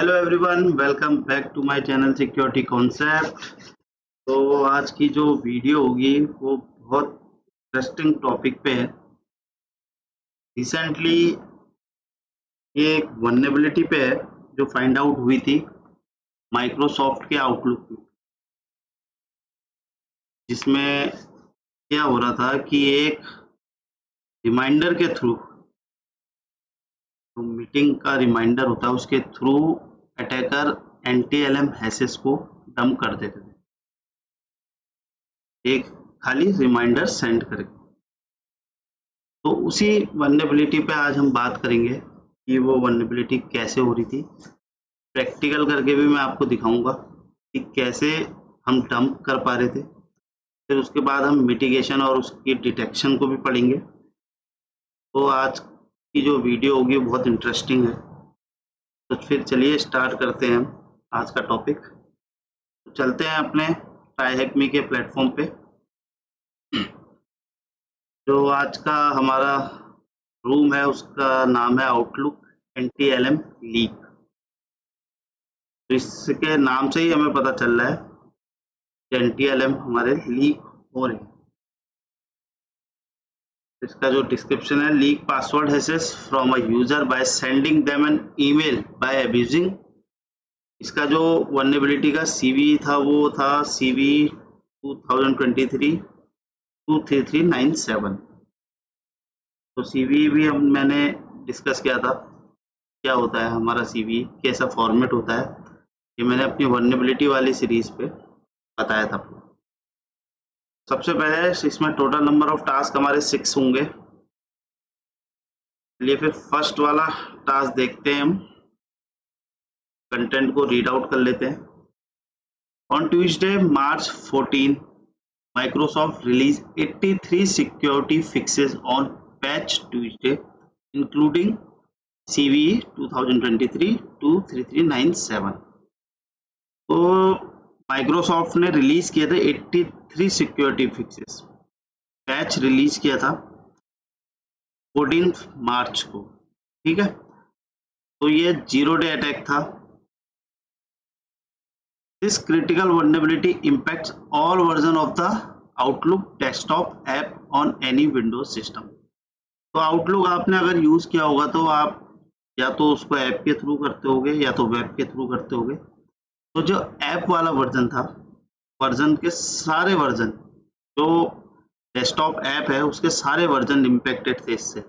Hello everyone, welcome back to my channel security concept. तो आज की जो वीडियो होगी वो बहुत इंटरेस्टिंग टॉपिक पे है। रिसेंटली ये एक वल्नरेबिलिटी पे है जो फाइंड आउट हुई थी माइक्रोसॉफ्ट के आउटलुक में, जिसमें क्या हो रहा था कि एक रिमाइंडर के थ्रू, तो मीटिंग का रिमाइंडर होता है उसके थ्रू अटैकर NTLM हैशेस को डंप कर देते थे, एक खाली रिमाइंडर सेंड करके। तो उसी वल्नरेबिलिटी पे आज हम बात करेंगे कि वो वल्नरेबिलिटी कैसे हो रही थी। प्रैक्टिकल करके भी मैं आपको दिखाऊंगा कि कैसे हम डंप कर पा रहे थे। फिर उसके बाद हम मिटिगेशन और उसकी डिटेक्शन को भी पढ़ेंगे। तो आज की जो वीडियो होगी वो बहुत इंटरेस्टिंग है। तो फिर चलिए स्टार्ट करते हैं हम आज का टॉपिक। तो चलते हैं अपने ट्राईहैकमी के प्लेटफॉर्म पे। जो आज का हमारा रूम है उसका नाम है आउटलुक NTLM लीक। तो इसके नाम से ही हमें पता चल रहा है कि NTLM हमारे लीक हो रहे हैं। इसका जो डिस्क्रिप्शन है, leak password hashes from a user by sending them an email by abusing. इसका जो वल्नरेबिलिटी का CV था वो था CV 2023-23397। तो CV भी मैंने डिस्कस किया था, क्या होता है हमारा CV, कैसा फॉर्मेट होता है, ये मैंने अपनी वल्नरेबिलिटी वाली सीरीज पे बताया था। सबसे पहले इसमें टोटल नंबर ऑफ टास्क हमारे 6 होंगे। चलिए फिर फर्स्ट वाला टास्क देखते हैं। हम कंटेंट को रीड आउट कर लेते हैं। On Tuesday March 14, Microsoft released 83 security fixes on Patch Tuesday, including CVE 2023-23397। तो माइक्रोसॉफ्ट ने रिलीज किए थे 83 सिक्योरिटी फिक्सेस। पैच रिलीज किया था 14 मार्च को, ठीक है। तो ये 0 डे अटैक था। This critical vulnerability impacts all version of the Outlook desktop app on any Windows system। तो आउटलुक आपने अगर यूज किया होगा तो आप या तो उसको ऐप के थ्रू करते होगे या तो वेब के थ्रू करते होगे। तो जो ऐप वाला वर्जन था, वर्जन के सारे वर्जन, जो डेस्कटॉप ऐप है उसके सारे वर्जन इम्पेक्टेड थे इससे।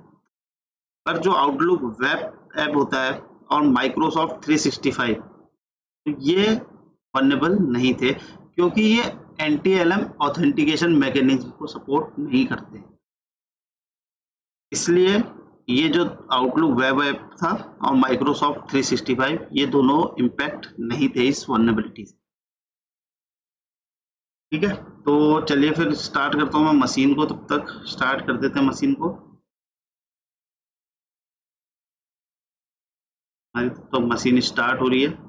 पर जो आउटलुक वेब ऐप होता है और माइक्रोसॉफ्ट 365, तो ये वल्नरेबल नहीं थे, क्योंकि ये NTLM ऑथेंटिकेशन मैकेनिज्म को सपोर्ट नहीं करते। इसलिए ये जो आउटलुक वेब ऐप था और माइक्रोसॉफ्ट 365, ये दोनों इम्पैक्ट नहीं थे इस वल्नरेबिलिटी से, ठीक है। तो चलिए फिर स्टार्ट करता हूँ मैं मशीन को। तब तक स्टार्ट कर देते हैं मशीन को। तो मशीन स्टार्ट हो रही है।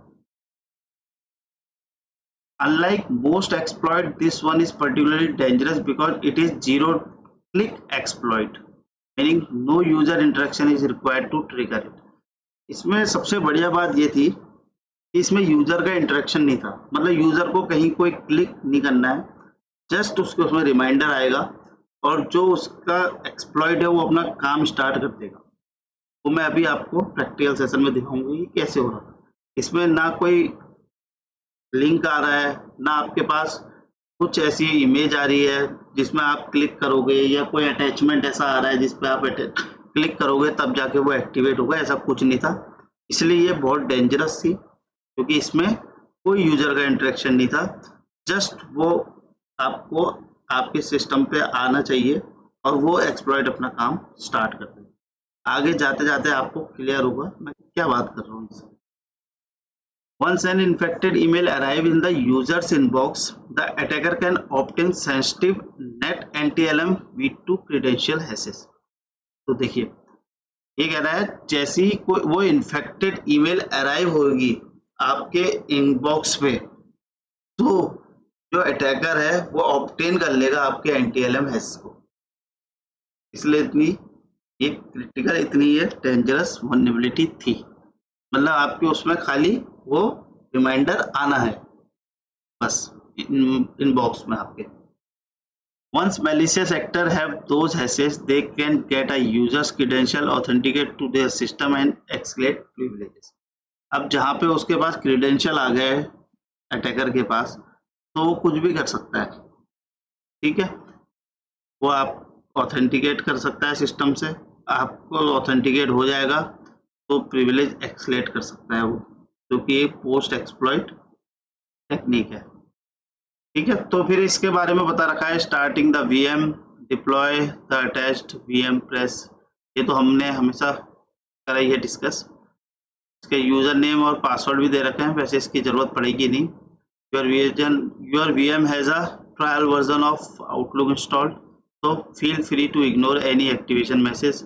Unlike most exploit, this one is particularly dangerous because it is zero-click exploit, meaning no user interaction is required to trigger it। इसमें सबसे बढ़िया बात ये थी कि इसमें यूजर का इंटरेक्शन नहीं था, मतलब यूजर को कहीं कोई क्लिक नहीं करना है, जस्ट उसको उसमें रिमाइंडर आएगा और जो उसका एक्सप्लॉइट है वो अपना काम स्टार्ट कर देगा। वो मैं अभी आपको प्रैक्टिकल सेशन में दिखाऊंगा कि कैसे हो रहा है। इसमें ना कोई लिंक आ रहा है, ना आपके पास कुछ ऐसी इमेज आ रही है जिसमें आप क्लिक करोगे, या कोई अटैचमेंट ऐसा आ रहा है जिस पे आप क्लिक करोगे तब जाके वो एक्टिवेट होगा, ऐसा कुछ नहीं था। इसलिए ये बहुत डेंजरस थी, क्योंकि इसमें कोई यूजर का इंटरेक्शन नहीं था। जस्ट वो आपको आपके सिस्टम पे आना चाहिए और वो एक्सप्लॉइट अपना काम स्टार्ट कर देगा। आगे जाते जाते आपको क्लियर होगा मैं क्या बात कर रहा हूँ। Once an infected email arrives in the user's inbox, the attacker can obtain sensitive net NTLM v2 credential hashes। तो देखिए ये कह रहा है जैसे ही कोई वो इन्फेक्टेड ईमेल अराइव होगी आपके इनबॉक्स पे, तो जो अटैकर है वो ऑब्टेन कर लेगा आपके NTLM हैश को। इसलिए इतनी ये क्रिटिकल, इतनी ये डेंजरस वल्नरेबिलिटी थी। मतलब आपके उसमें खाली वो रिमाइंडर आना है बस इनबॉक्स में आपके। Once malicious actor have those access, they can get a user's credential, authenticate to their system and escalate privileges. अब जहाँ पे उसके पास क्रीडेंशियल आ गए अटैकर के पास, तो वो कुछ भी कर सकता है, ठीक है। वो आप ऑथेंटिकेट कर सकता है सिस्टम से, आपको ऑथेंटिकेट हो जाएगा तो प्रिविलेज एक्सलेट कर सकता है वो, क्योंकि एक पोस्ट एक्सप्लॉइट टेक्निक है, ठीक है। तो फिर इसके बारे में बता रखा है, starting the VM, deploy the attached VM press, ये तो हमने हमेशा करा ही है डिस्कस। इसके यूजर नेम और पासवर्ड भी दे रखे हैं, वैसे इसकी जरूरत पड़ेगी नहीं। Your VM has a trial version of outlook installed, so feel free to ignore any activation message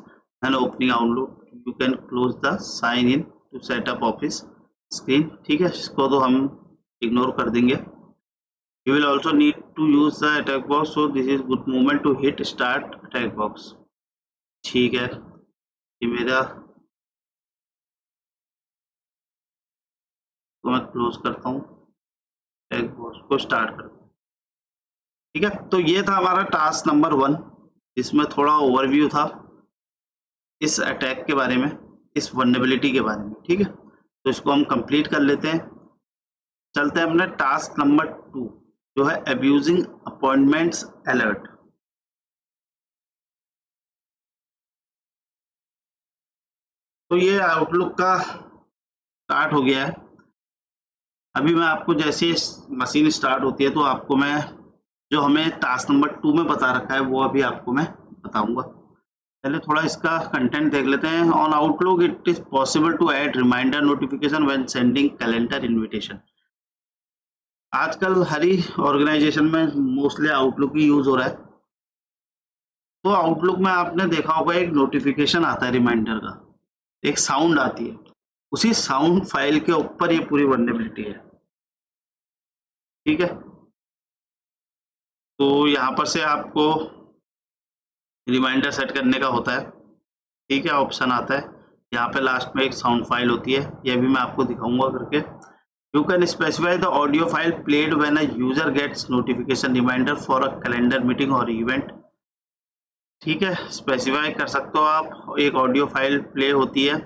and opening Outlook. You can close the sign in to set up office screen, ठीक है, इसको तो हम ignore कर देंगे। You will also need to use the attack box, so this is good moment to hit start attack box, ठीक है। ये मेरा तो मैं क्लोज करता हूँ, अटैक बॉक्स को स्टार्ट करता हूँ, ठीक है। तो ये था हमारा टास्क नंबर 1, जिसमें थोड़ा ओवरव्यू था इस अटैक के बारे में, इस वल्नरेबिलिटी के बारे में, ठीक है। तो इसको हम कंप्लीट कर लेते हैं। चलते हैं अपने टास्क नंबर 2, जो है अब्यूजिंग अपॉइंटमेंट्स अलर्ट। तो ये आउटलुक का स्टार्ट हो गया है। अभी मैं आपको जैसे मशीन स्टार्ट होती है तो आपको मैं जो हमें टास्क नंबर 2 में बता रखा है वो अभी आपको मैं बताऊंगा। पहले थोड़ा इसका कंटेंट देख लेते हैं। On Outlook it is possible to add reminder notification when sending calendar invitation. आजकल हर ही ऑर्गेनाइजेशन में मोस्टली आउटलुक ही यूज हो रहा है। तो आउटलुक में आपने देखा होगा एक नोटिफिकेशन आता है रिमाइंडर का, एक साउंड आती है, उसी साउंड फाइल के ऊपर ये पूरी वल्नरेबिलिटी है, ठीक है। तो यहाँ पर से आपको रिमाइंडर सेट करने का होता है, ठीक है, ऑप्शन आता है। यहाँ पे लास्ट में एक साउंड फाइल होती है, यह भी मैं आपको दिखाऊंगा करके। You can specify the audio file played when a user gets notification reminder for a calendar meeting और इवेंट, ठीक है। स्पेसिफाई कर सकते हो आप, एक ऑडियो फाइल प्ले होती है,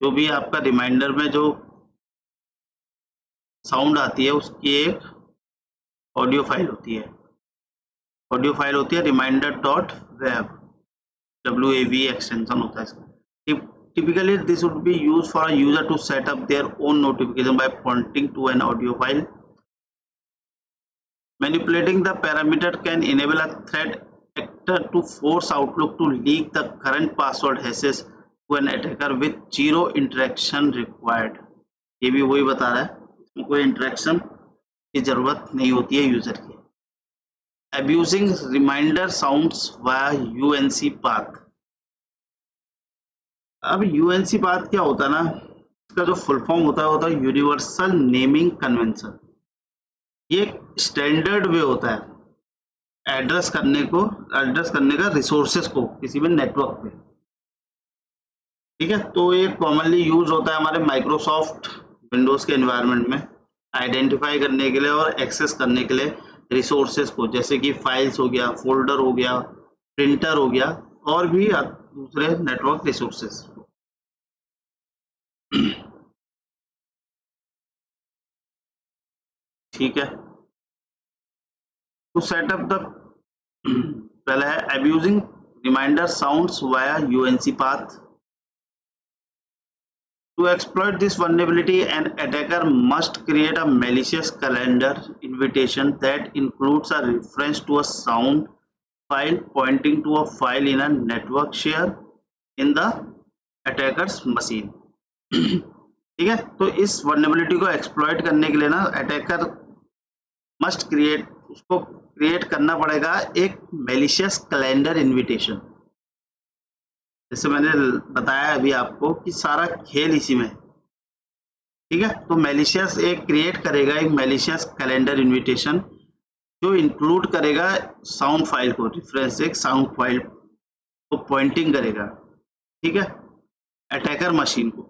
जो भी आपका रिमाइंडर में जो साउंड आती है उसकी एक ऑडियो फाइल होती है, reminder dot wav, WAV extension होता है इसका। Typically this would be used for a user to set up their own notification by pointing to an audio file. Manipulating the parameter can enable a threat actor to force Outlook to leak the current password hashes to an attacker with zero interaction required. ये भी वही बता रहा है, इसमें कोई interaction की जरूरत नहीं होती है यूजर की। Abusing reminder sounds via UNC path। अब UNC पाथ क्या होता है ना, इसका जो फुल फॉर्म होता है यूनिवर्सल नेमिंग कन्वेंशन। ये स्टैंडर्ड वे होता है एड्रेस करने का रिसोर्सेज को किसी भी नेटवर्क पे, ठीक है। तो ये कॉमनली यूज होता है हमारे माइक्रोसॉफ्ट विंडोज के एनवायरनमेंट में आइडेंटिफाई करने के लिए और एक्सेस करने के लिए रिसोर्सेज को, जैसे कि फाइल्स हो गया, फोल्डर हो गया, प्रिंटर हो गया, और भी दूसरे नेटवर्क रिसोर्सेज। ठीक है, टू सेटअप द पहला है abusing reminder sounds via UNC path. To exploit this vulnerability, an attacker must create a malicious calendar invitation that includes a reference to a sound file pointing to a file in a network share in the attacker's machine। ठीक है, तो इस vulnerability को exploit करने के लिए ना attacker must create, उसको create करना पड़ेगा एक malicious calendar invitation। जैसे मैंने बताया अभी आपको कि सारा खेल इसी में, ठीक है। तो मैलिशियस एक क्रिएट करेगा एक मैलिशियस कैलेंडर इनविटेशन जो इंक्लूड करेगा साउंड फाइल को, रेफरेंस एक साउंड फाइल को पॉइंटिंग करेगा, ठीक है, अटैकर मशीन को।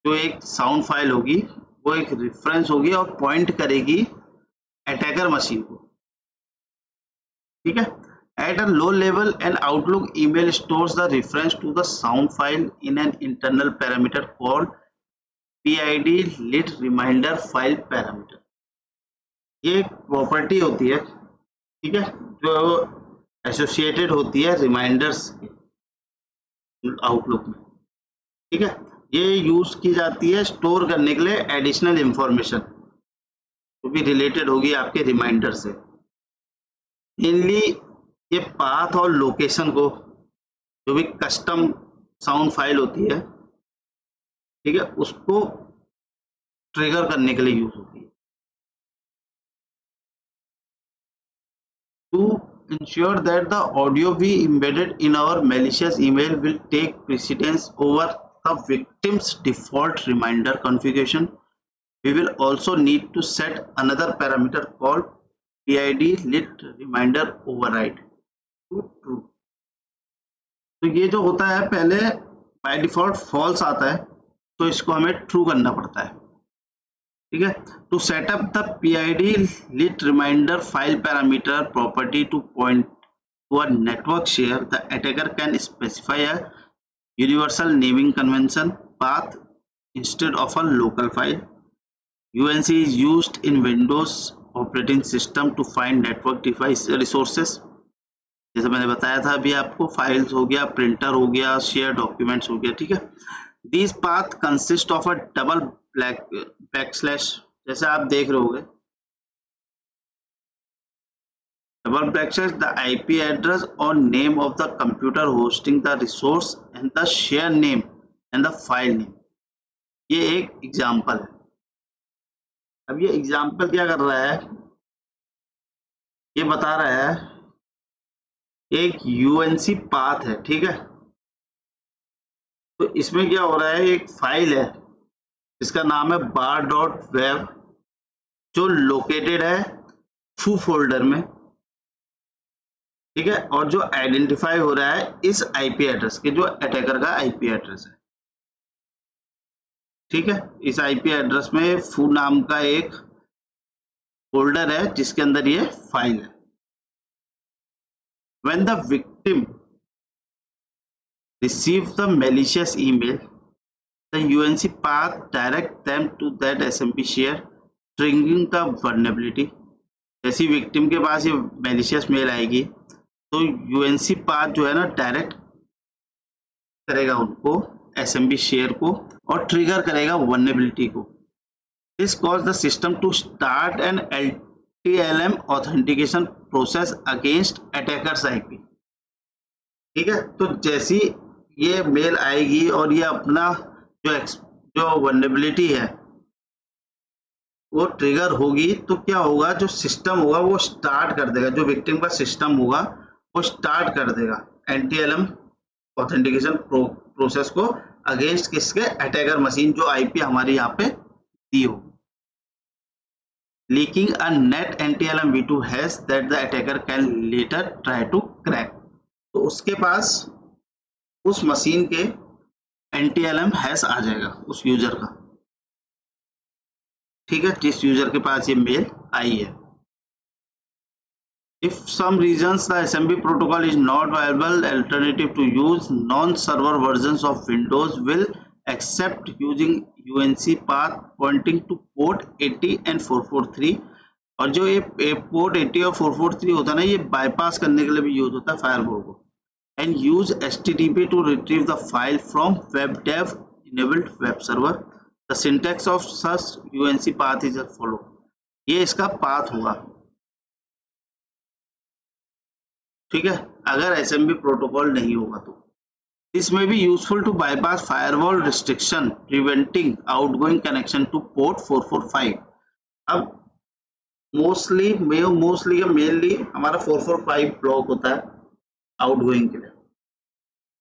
जो एक साउंड फाइल होगी वो एक रेफरेंस होगी और पॉइंट करेगी अटैकर मशीन को, ठीक है। At a low level, an Outlook email stores the reference to the sound file in an internal parameter called PID lit reminder file parameter. ये एक प्रॉपर्टी होती है, ठीक है, जो एसोसिएटेड होती है रिमाइंडर्स आउटलुक में, ठीक है। ये यूज की जाती है स्टोर करने के लिए एडिशनल इंफॉर्मेशन जो भी रिलेटेड होगी आपके रिमाइंडर से। मेनली ये पाथ और लोकेशन को, जो भी कस्टम साउंड फाइल होती है, ठीक है, उसको ट्रिगर करने के लिए यूज होती है। To ensure that the audio we embedded in our malicious email will take precedence over the victim's default reminder configuration, we will also need to set another parameter called PID lit reminder override to true. तो ये जो होता है पहले by default false आता है, तो इसको हमें ट्रू करना पड़ता है, ठीक है। To setup the PID lit reminder file parameter property to point to a network share, the attacker can specify a universal naming convention path instead of a local file. UNC is used in Windows operating system to find network device resources. जैसे मैंने बताया था अभी आपको, files हो गया, printer हो गया, शेयर डॉक्यूमेंट्स हो गया, ठीक है। These path consist of a double backslash, जैसे आप देख रहे होंगे, double backslash the IP address or name of the computer hosting the resource and the share name and the file name. ये एक एग्जाम्पल है। अब ये एग्जाम्पल क्या कर रहा है, ये बता रहा है एक UNC पाथ है, ठीक है। तो इसमें क्या हो रहा है, एक फाइल है इसका नाम है bar.web जो लोकेटेड है फू फोल्डर में, ठीक है, और जो आइडेंटिफाई हो रहा है इस IP एड्रेस के, जो अटैकर का IP एड्रेस है, ठीक है। इस IP एड्रेस में फू नाम का एक फोल्डर है जिसके अंदर ये फाइल है। When the victim receives the malicious email, the UNC path direct them to that SMP share, triggering the vulnerability. जैसी विक्टिम के पास ये malicious मेल आएगी तो UNC पाथ जो है ना डायरेक्ट करेगा उनको SMP शेयर को और ट्रिगर करेगा vulnerability को। This cause the system to start an LTLM authentication process against attacker's IP, ठीक है। तो जैसी ये मेल आएगी और ये अपना जो वल्नरेबिलिटी है वो ट्रिगर होगी, तो क्या होगा, जो सिस्टम होगा वो स्टार्ट कर देगा, जो विक्टिम का सिस्टम होगा वो स्टार्ट कर देगा LTLM ऑथेंटिकेशन प्रोसेस को अगेंस्ट किसके, अटैकर मशीन जो IP हमारी यहाँ पे दी होगी। Leaking a net NTLM v2 hash that the attacker can later try to crack. तो उसके पास उस मशीन के NTLM हैश आ जाएगा उस यूजर का, ठीक है, जिस यूजर के पास ये मेल आई है। If some reasons the SMB protocol is not viable, alternative to use non-server versions of Windows will accept using UNC path pointing to port 80 and 443, और जो ये पोर्ट 80 और 443 होता है ना, ये बाईपास करने के लिए भी यूज होता है फायरवॉल को। And use HTTP to retrieve the file from WebDAV enabled web server. The syntax of such UNC path is as follow. ये इसका पाथ होगा, ठीक है, अगर SMB प्रोटोकॉल नहीं होगा तो। This may be useful to bypass firewall restriction preventing outgoing connection to port 445. अब मोस्टली मेनली हमारा 445 ब्लॉक होता है आउटगोइंग के लिए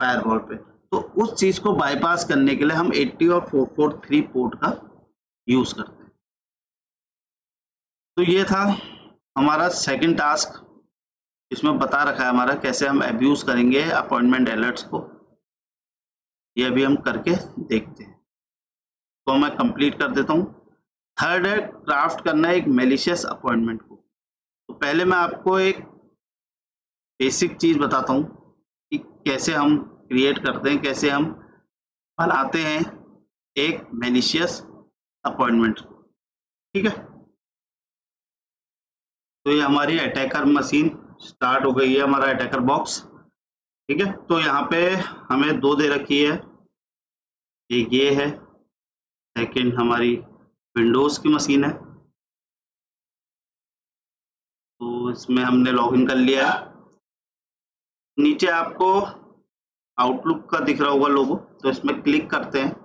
फायरवॉल पे, तो उस चीज को बाईपास करने के लिए हम 80 और 443 पोर्ट का यूज करते हैं। तो ये था हमारा सेकंड टास्क, इसमें बता रखा है हमारा कैसे हम अब्यूज करेंगे अपॉइंटमेंट अलर्ट्स को, ये अभी हम करके देखते हैं। तो मैं कंप्लीट कर देता हूँ। थर्ड है क्राफ्ट करना है एक मेलिशियस अपॉइंटमेंट को। तो पहले मैं आपको एक बेसिक चीज बताता हूँ कि कैसे हम क्रिएट करते हैं, कैसे हम बनाते हैं एक मेलिशियस अपॉइंटमेंट। ठीक है, तो ये हमारी अटैकर मशीन स्टार्ट हो गई है, हमारा अटैकर बॉक्स। ठीक है, तो यहाँ पे हमें दो दे रखी है, एक ये है, सेकंड हमारी विंडोज की मशीन है। तो इसमें हमने लॉगिन कर लिया है। नीचे आपको आउटलुक का दिख रहा होगा लोगो, तो इसमें क्लिक करते हैं।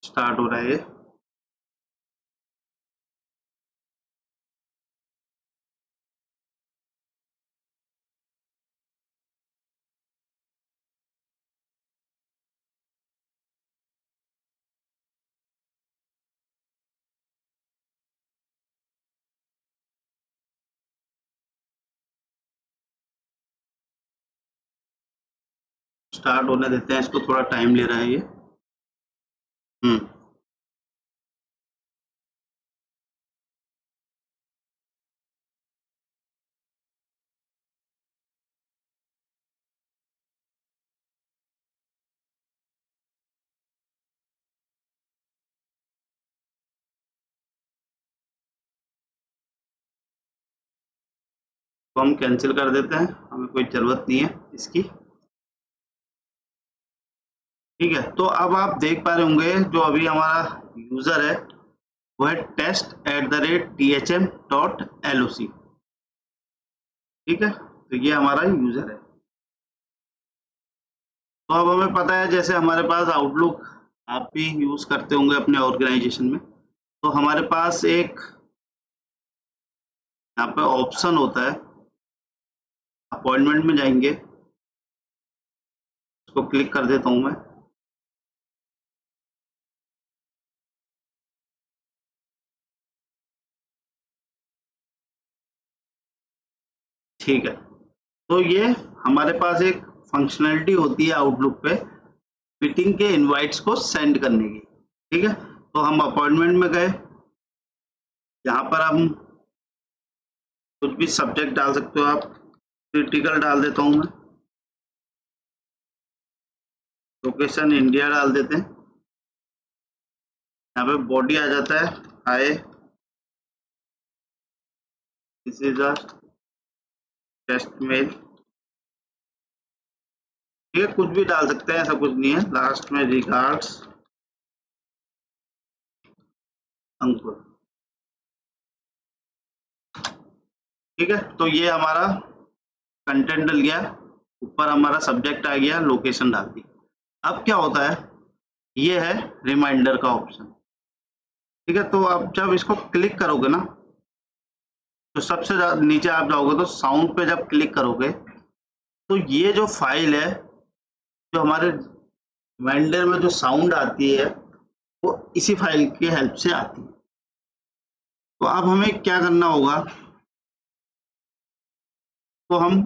स्टार्ट हो रहा है ये। स्टार्ट होने देते हैं इसको, थोड़ा टाइम ले रहा है ये। तो हम कैंसिल कर देते हैं, हमें कोई ज़रूरत नहीं है इसकी। ठीक है, तो अब आप देख पा रहे होंगे जो अभी हमारा यूज़र है वो है test@thm.loc। ठीक है, तो ये हमारा यूज़र है। तो अब हमें पता है, जैसे हमारे पास आउटलुक आप भी यूज़ करते होंगे अपने ऑर्गेनाइजेशन में, तो हमारे पास एक यहाँ पे ऑप्शन होता है, अपॉइंटमेंट में जाएंगे, इसको क्लिक कर देता हूँ मैं। ठीक है, तो ये हमारे पास एक फंक्शनलिटी होती है आउटलुक पे मीटिंग के इनवाइट्स को सेंड करने की। ठीक है, तो हम अपॉइंटमेंट में गए, यहाँ पर हम कुछ भी सब्जेक्ट डाल सकते हो आप, क्रिटिकल डाल देता हूँ मैं, लोकेशन इंडिया डाल देते हैं। यहाँ पे बॉडी आ जाता है, hi this is a test mail. ठीक है, कुछ भी डाल सकते हैं, ऐसा कुछ नहीं है। लास्ट में रिगार्ड्स अंकुर। ठीक है, तो ये हमारा कंटेंट डल गया, ऊपर हमारा सब्जेक्ट आ गया, लोकेशन डाल दी। अब क्या होता है, ये है रिमाइंडर का ऑप्शन। ठीक है, तो अब जब इसको क्लिक करोगे ना, तो सबसे नीचे आप जाओगे तो साउंड पे जब क्लिक करोगे तो ये जो फाइल है, जो हमारे रिमाइंडर में जो साउंड आती है वो इसी फाइल की हेल्प से आती है। तो अब हमें क्या करना होगा, तो हम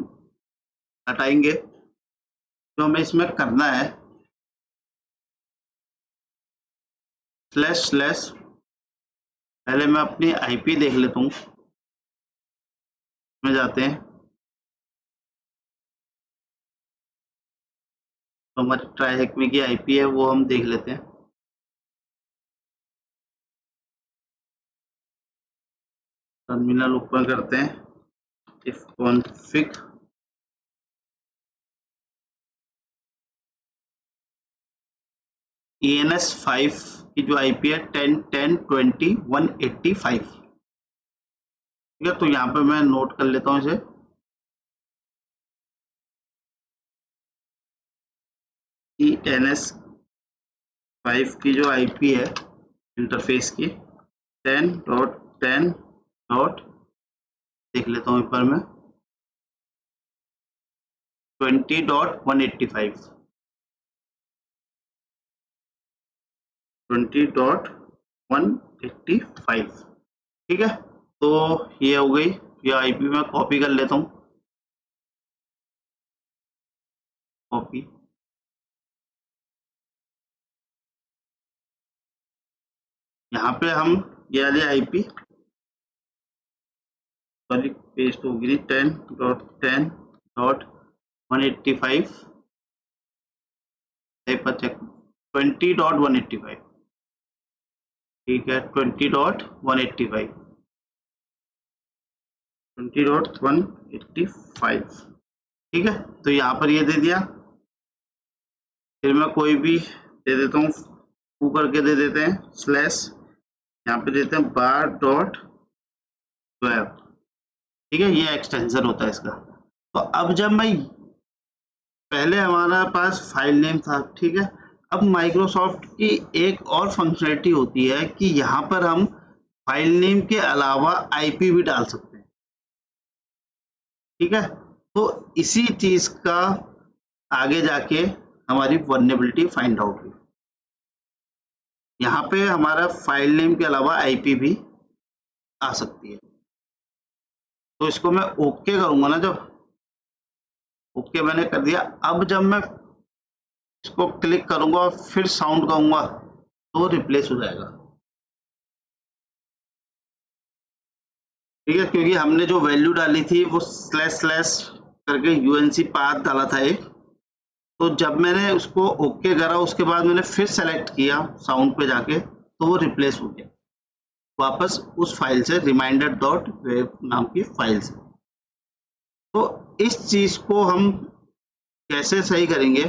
हटाएंगे, जो हमें इसमें करना है // पहले मैं अपनी आईपी देख लेता हूँ, में जाते हैं तो हमारी ट्राईहेक्मी की आईपी है वो हम देख लेते हैं। टर्मिनल ओपन करते हैं, इफ कॉन्फिग ENS5 की जो आईपी है 10.10.20.185। ठीक है, तो यहाँ पे मैं नोट कर लेता हूँ इसे। ENS5 की जो आईपी है इंटरफेस की 10.10. देख लेता हूँ एक बार मैं 20.185। 20.185। ठीक है, तो ये हो गई। ये आईपी में कॉपी कर लेता हूँ, कॉपी। यहाँ पे हम ये वाली आईपी सॉरी पेस्ट हो गई 10.10.185 पर चेक 20.185। ठीक है, 20.185। ठीक है, तो यहाँ पर ये दे दिया। फिर मैं कोई भी दे देता हूँ, टू करके दे देते हैं स्लैश, यहाँ पे देते हैं bar.12। ठीक है, ये एक्सटेंशन होता है इसका। तो अब जब मैं पहले हमारा पास फाइल नेम था, ठीक है, अब माइक्रोसॉफ्ट की एक और फंक्शनलिटी होती है कि यहाँ पर हम फाइल नेम के अलावा आईपी भी डाल सकते हैं। ठीक है, तो इसी चीज का आगे जाके हमारी वल्नरेबिलिटी फाइंड आउट हुई। यहाँ पे हमारा फाइल नेम के अलावा आईपी भी आ सकती है। तो इसको मैं ओके करूंगा ना, जब ओके मैंने कर दिया, अब जब मैं इसको क्लिक करूंगा और फिर साउंड कहूंगा तो रिप्लेस हो जाएगा। ठीक है, क्योंकि हमने जो वैल्यू डाली थी वो स्लैश स्लैश करके यूएनसी पाथ डाला था एक। तो जब मैंने उसको ओके करा, उसके बाद मैंने फिर सेलेक्ट किया साउंड पे जाके, तो वो रिप्लेस हो गया वापस उस फाइल से, reminder.web नाम की फाइल से। तो इस चीज को हम कैसे सही करेंगे,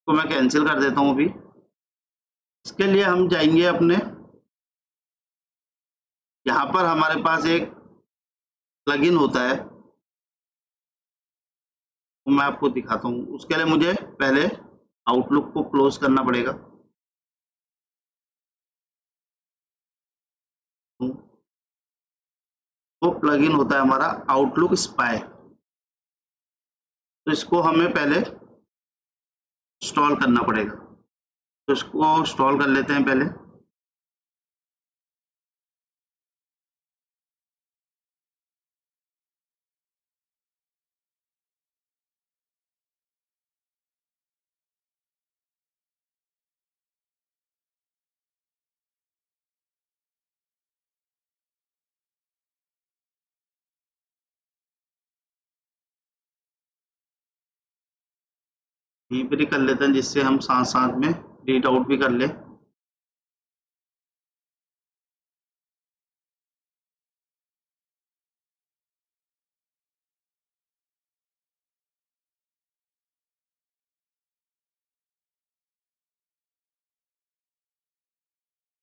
तो मैं कैंसिल कर देता हूं अभी। इसके लिए हम जाएंगे अपने, यहां पर हमारे पास एक प्लगइन होता है, तो मैं आपको दिखाता हूं। उसके लिए मुझे पहले आउटलुक को क्लोज करना पड़ेगा। वो प्लगइन होता है हमारा आउटलुक स्पाई। तो इसको हमें पहले इंस्टॉल करना पड़ेगा, तो इसको इंस्टॉल कर लेते हैं पहले। यहीं पर ही कर लेते हैं, जिससे हम साथ साथ में रीड आउट भी कर ले।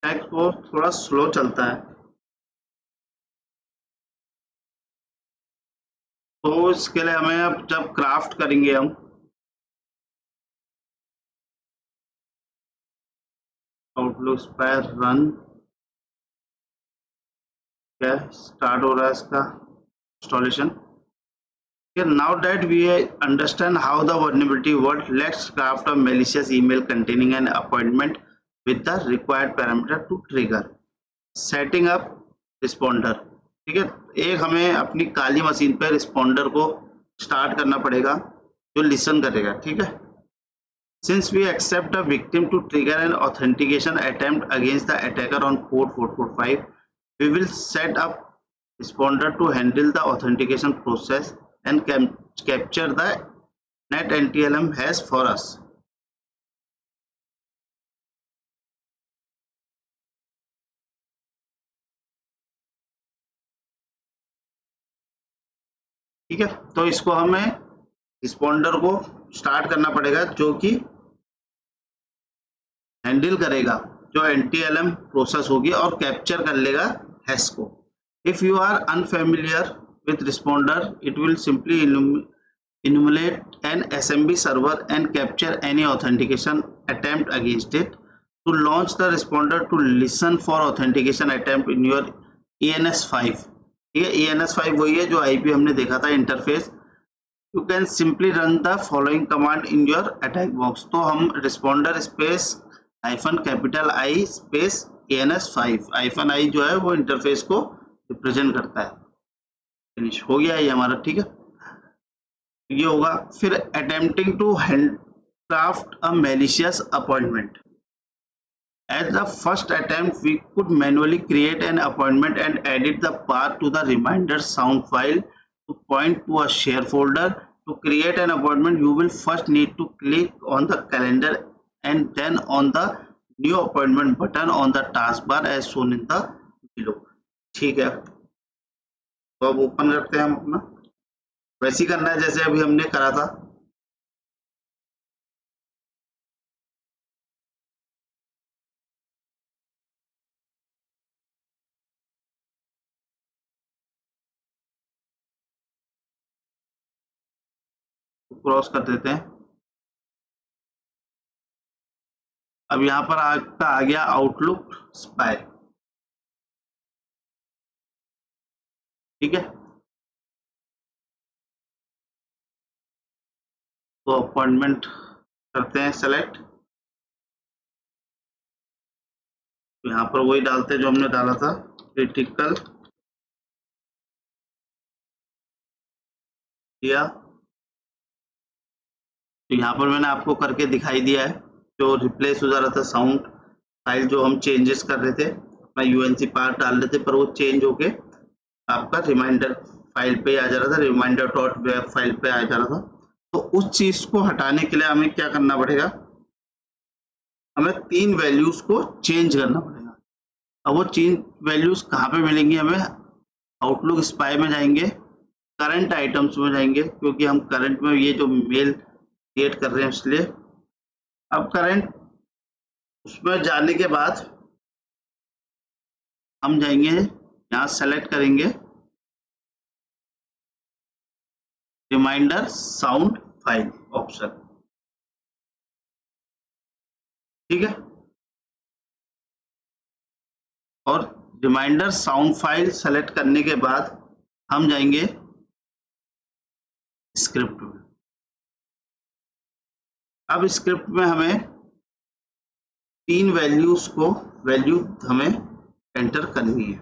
टैक्स को थोड़ा स्लो चलता है, तो इसके लिए हमें अब जब क्राफ्ट करेंगे हम, आउटलुक स्पाई रन, क्या स्टार्ट हो रहा है इसका installation. Now that we understand how the vulnerability works, let's craft a malicious email containing an appointment with the required parameter to trigger setting up responder। ठीक है, एक हमें अपनी काली मशीन पर रिस्पॉन्डर को स्टार्ट करना पड़ेगा जो लिसन करेगा। ठीक है, since we accept a victim to trigger an authentication attempt against the attacker on port 445, we will set up responder to handle the authentication process and capture the net NTLM hash for us। ठीक है, तो इसको हमें responder को start करना पड़ेगा जो कि हैंडल करेगा जो NTLM प्रोसेस होगी और कैप्चर कर लेगा हैश को। If you are unfamiliar with responder, it will simply enumerate an SMB server and capture any authentication attempt against it to launch the responder to listen for authentication attempt in your ENS5। ठीक है, ENS5 वही है जो IP हमने देखा था interface. You can simply run the following command in your attack box। तो हम responder space -I space ANS5 -I जो है वो इंटरफेस को रिप्रेजेंट करता है। फिनिश हो गया ये हमारा, ठीक है। ये होगा। फिर attempting to handcraft a malicious appointment. At the first attempt, we could manually create an appointment and edit the path to the reminder sound file to point to a share folder. To create an appointment, you will first need to click on the calendar and then on the new appointment button on the taskbar as shown in the below. ठीक है, तो अब open करते हैं हम अपना। वैसे ही करना है जैसे अभी हमने करा था। क्रॉस कर देते हैं। अब यहाँ पर आपका आ गया आउटलुक स्पाई, ठीक है। तो अपॉइंटमेंट करते हैं सेलेक्ट, तो यहाँ पर वही डालते हैं जो हमने डाला था, क्रिटिकल दिया। तो यहाँ पर मैंने आपको करके दिखाई दिया है, जो रिप्लेस हो जा रहा था साउंड फाइल, जो हम चेंजेस कर रहे थे, अपना यूएनसी पार्ट डाल रहे थे, पर वो चेंज होके आपका रिमाइंडर फाइल पे आ जा रहा था, रिमाइंडर डॉट वेब फाइल पे आ जा रहा था। तो उस चीज को हटाने के लिए हमें क्या करना पड़ेगा, हमें 3 वैल्यूज को चेंज करना पड़ेगा। अब वो 3 वैल्यूज कहाँ पे मिलेंगी हमें, आउटलुक स्पाई में जाएंगे, करंट आइटम्स में जाएंगे, क्योंकि हम करंट में ये जो मेल क्रिएट कर रहे हैं इसलिए। अब करंट उसमें जाने के बाद हम जाएंगे, यहाँ सेलेक्ट करेंगे रिमाइंडर साउंड फाइल ऑप्शन, ठीक है। और रिमाइंडर साउंड फाइल सेलेक्ट करने के बाद हम जाएंगे स्क्रिप्ट में। अब स्क्रिप्ट में हमें 3 वैल्यू हमें एंटर करनी है।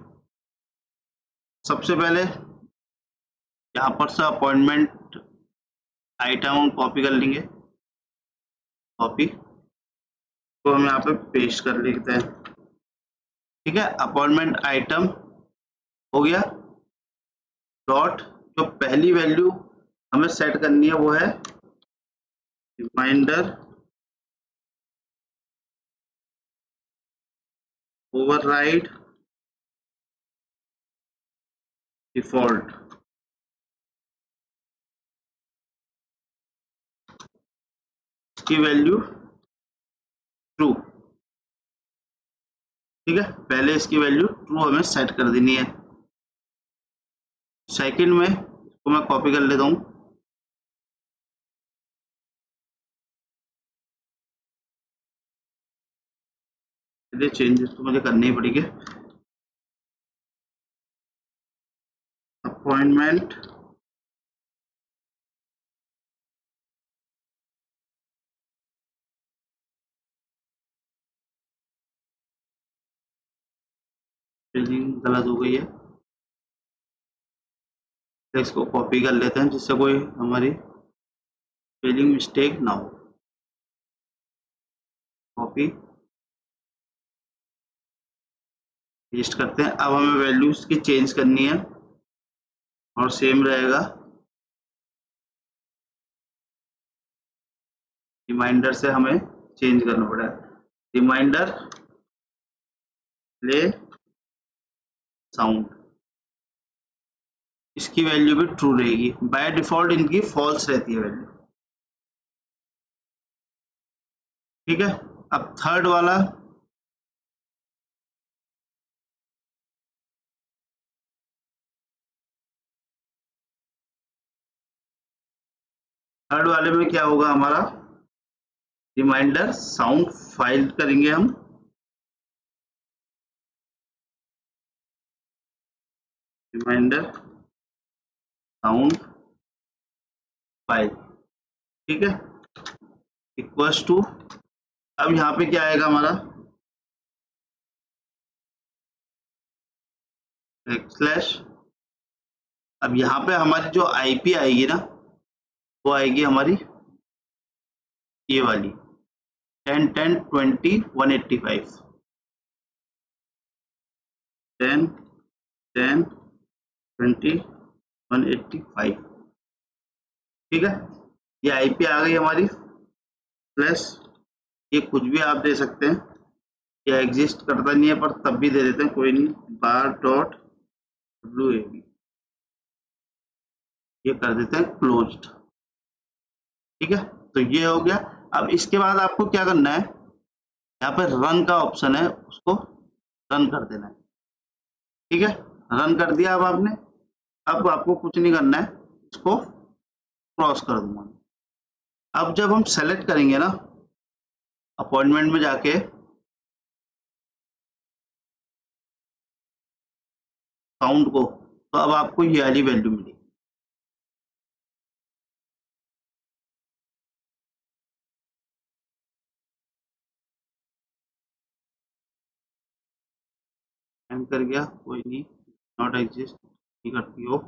सबसे पहले यहाँ पर से अपॉइंटमेंट आइटम हम कॉपी कर लेंगे, कॉपी तो हम यहाँ पे पेस्ट कर लेते हैं, ठीक है। अपॉइंटमेंट आइटम हो गया, डॉट जो पहली वैल्यू हमें सेट करनी है वो है रिमाइंडर ओवरराइड डिफॉल्ट, की वैल्यू ट्रू, ठीक है। पहले इसकी वैल्यू ट्रू हमें सेट कर देनी है। सेकंड में इसको मैं कॉपी कर लेता हूँ, ये चेंजेस तो मुझे करने ही पड़ेंगे। अपॉइंटमेंट स्पेलिंग गलत हो गई है, तो इसको कॉपी कर लेते हैं जिससे कोई हमारी स्पेलिंग मिस्टेक ना हो। कॉपी पेस्ट करते हैं। अब हमें वैल्यूज की चेंज करनी है और सेम रहेगा, रिमाइंडर से हमें चेंज करना पड़ेगा, रिमाइंडर प्ले साउंड, इसकी वैल्यू भी ट्रू रहेगी। बाय डिफॉल्ट इनकी फॉल्स रहती है वैल्यू, ठीक है। अब थर्ड वाला, थर्ड वाले में क्या होगा हमारा, रिमाइंडर साउंड फाइल करेंगे हम, रिमाइंडर साउंड फाइल, ठीक है, इक्वल्स टू अब यहाँ पे क्या आएगा हमारा बैकस्लैश। अब यहाँ पे हमारी जो आईपी आएगी ना वो आएगी हमारी ये वाली 10.10.20.185 10.10.20.185। ठीक है, ये आईपी आ गई हमारी। प्लस ये कुछ भी आप दे सकते हैं, ये एग्जिस्ट करता नहीं है पर तब भी दे देते हैं, कोई नहीं, bar.wav ये कर देते हैं क्लोज्ड। ठीक है, तो ये हो गया। अब इसके बाद आपको क्या करना है, यहाँ पे रन का ऑप्शन है, उसको रन कर देना है। ठीक है, रन कर दिया अब आपने। अब आपको कुछ नहीं करना है, इसको क्रॉस कर दूंगा। अब जब हम सेलेक्ट करेंगे ना अपॉइंटमेंट में जाके, साउंड को, तो अब आपको ये वाली वैल्यू मिलेगी। कर गया, कोई नहीं, नॉट एग्जिस्ट करती हो।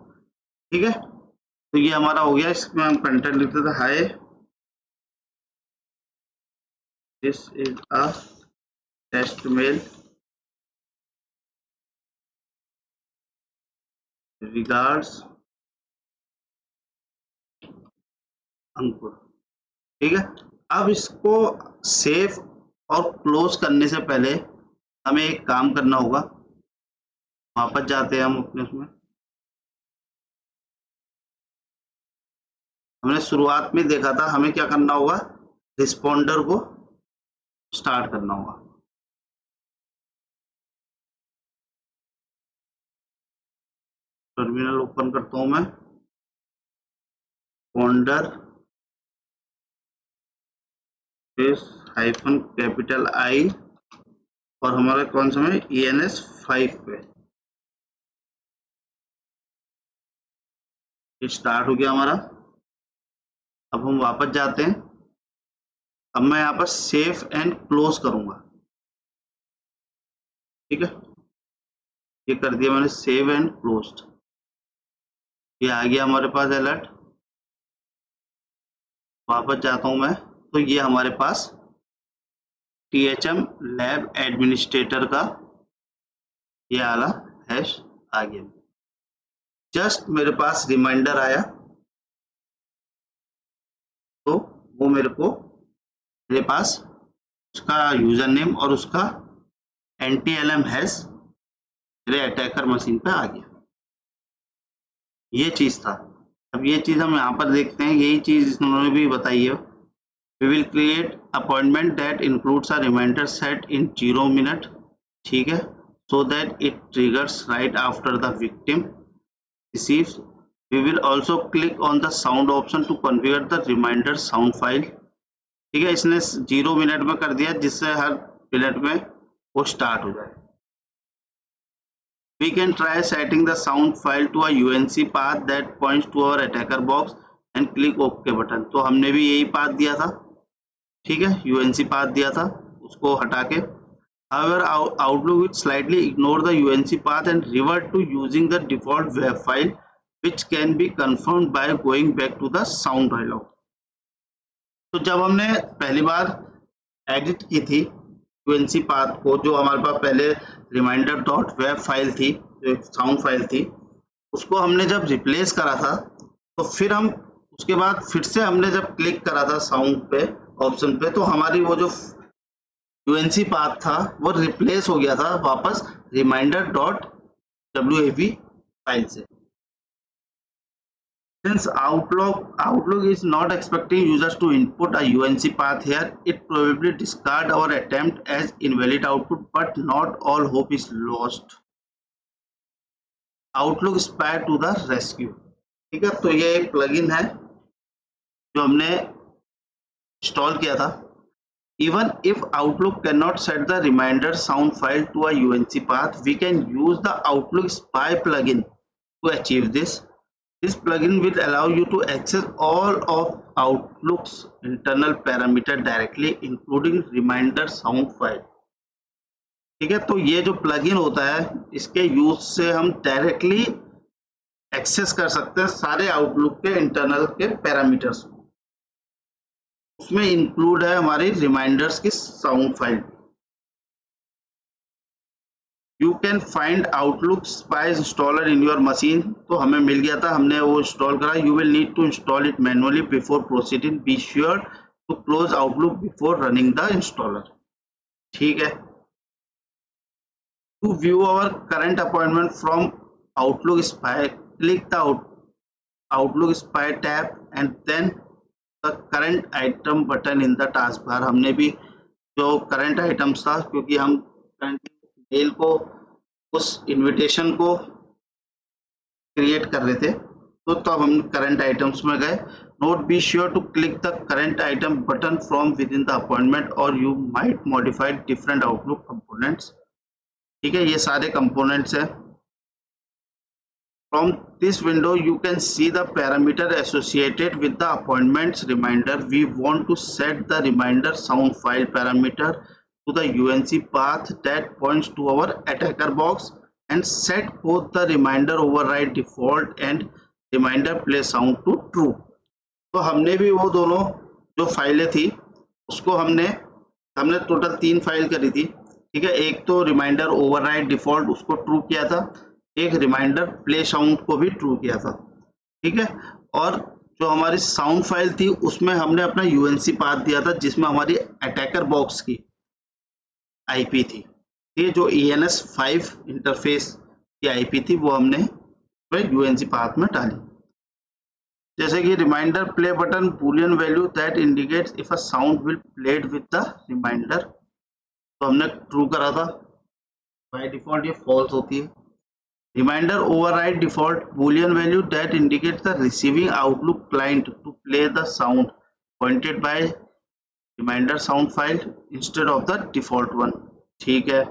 ठीक है, तो ये हमारा हो गया। इसमें हम कंटेंट लिखते थे, hi this is a test mail regards Ankur. ठीक है, अब इसको सेव और क्लोज करने से पहले हमें एक काम करना होगा। वापस जाते हैं हम अपने उसमें, हमने शुरुआत में देखा था, हमें क्या करना होगा, रिस्पॉन्डर को स्टार्ट करना होगा। टर्मिनल ओपन करता हूं मैं, पॉन्डर हाइफन कैपिटल आई और हमारा कौन सा है, ENS5 पे स्टार्ट हो गया हमारा। अब हम वापस जाते हैं। अब मैं यहाँ पर सेव एंड क्लोज करूंगा। ठीक है, ये कर दिया मैंने, सेव एंड क्लोज्ड। ये आ गया हमारे पास अलर्ट। वापस जाता हूं मैं, तो ये हमारे पास THM लैब एडमिनिस्ट्रेटर का ये वाला हैश आ गया। जस्ट मेरे पास रिमाइंडर आया, तो वो मेरे पास उसका यूजर नेम और उसका NTLM हैश मेरे अटैकर मशीन पे आ गया। ये चीज था। अब ये चीज हम यहाँ पर देखते हैं, यही चीज उन्होंने भी बताई है। We will create appointment that includes a reminder set in 0 minute, ठीक है, so that it triggers right after the victim receives. We will also click on the sound option to configure the reminder sound file. ठीक है, इसने 0 minute में कर दिया, जिससे हर minute में वो स्टार्ट हो जाए। We can try setting the sound file to a UNC path that points to our attacker box and click OK button. तो हमने भी यही पाथ दिया था। ठीक है, UNC पाथ दिया था, उसको हटा के। However, Outlook will slightly ignore the UNC path and revert to using the default web file, which can be confirmed by going back to the sound dialog। तो जब हमने पहली बार एडिट की थी UNC पाथ को, जो हमारे पास पहले रिमाइंडर डॉट वेब फाइल थी, जो एक साउंड फाइल थी, उसको हमने जब रिप्लेस करा था, तो फिर हम उसके बाद फिर से हमने जब क्लिक करा था साउंड पे ऑप्शन पे, तो हमारी वो जो UNC पाथ था वो रिप्लेस हो गया था वापस रिमाइंडर डॉट WAV फाइल से। Since Outlook is not expecting users to input a UNC path here, it probably discard our attempt as invalid output, but not all hope is lost. Outlook Spy to the rescue। ठीक है, तो ये एक plugin है जो हमने install किया था। Even if Outlook cannot set the reminder sound file to a UNC path, we can use the Outlook Spy plugin to achieve this। This plugin will allow you to access all of Outlook's internal parameter directly, including reminder sound file. ठीक है, तो ये जो plugin होता है इसके use से हम डायरेक्टली एक्सेस कर सकते हैं सारे आउटलुक के इंटरनल के पैरामीटर्स को। उसमें इंक्लूड है हमारी रिमाइंडर्स की sound file. You can find Outlook spice installer in your machine, तो हमें मिल गया था, हमने वो इंस्टॉल करा। You will need to install it manually before proceeding, be sure to close Outlook before running the installer. ठीक है, to view our current appointment from Outlook Spy, click the Outlook Spy tab and then the current item button in the taskbar। हमने भी जो current items था, क्योंकि हम mail को उस इनविटेशन को क्रिएट कर रहे थे, तो तब हम करंट आइटम्स में गए। Note be sure to click the current item button from within the appointment और you might modify different Outlook components. ठीक है, ये सारे कंपोनेंट्स है। From this window you can see the parameter associated with the appointment's reminder. We want to set the reminder sound file parameter to the UNC path that points to our attacker box and set both the reminder override default and reminder play sound to true. तो हमने भी वो दोनों जो फाइलें थी उसको हमने टोटल 3 फाइल करी थी। ठीक है, एक तो रिमाइंडर ओवरराइड डिफॉल्ट उसको ट्रू किया था, एक रिमाइंडर प्ले साउंड को भी ट्रू किया था। ठीक है, और जो हमारी साउंड फाइल थी उसमें हमने अपना यूएनसी पाथ दिया था जिसमें हमारी अटैकर बॉक्स की आईपी थी। ये जो ENS5 इंटरफेस की आईपी थी वो हमने यूएनसी पाथ में डाली। जैसे कि reminder play button Boolean value that indicates if a sound will played with the reminder, तो हमने ट्रू करा था। बाय डिफॉल्ट ये फॉल्स होती है। Reminder override default boolean value that indicates the receiving Outlook client to play the sound pointed by reminder sound file instead of the default one. ठीक है,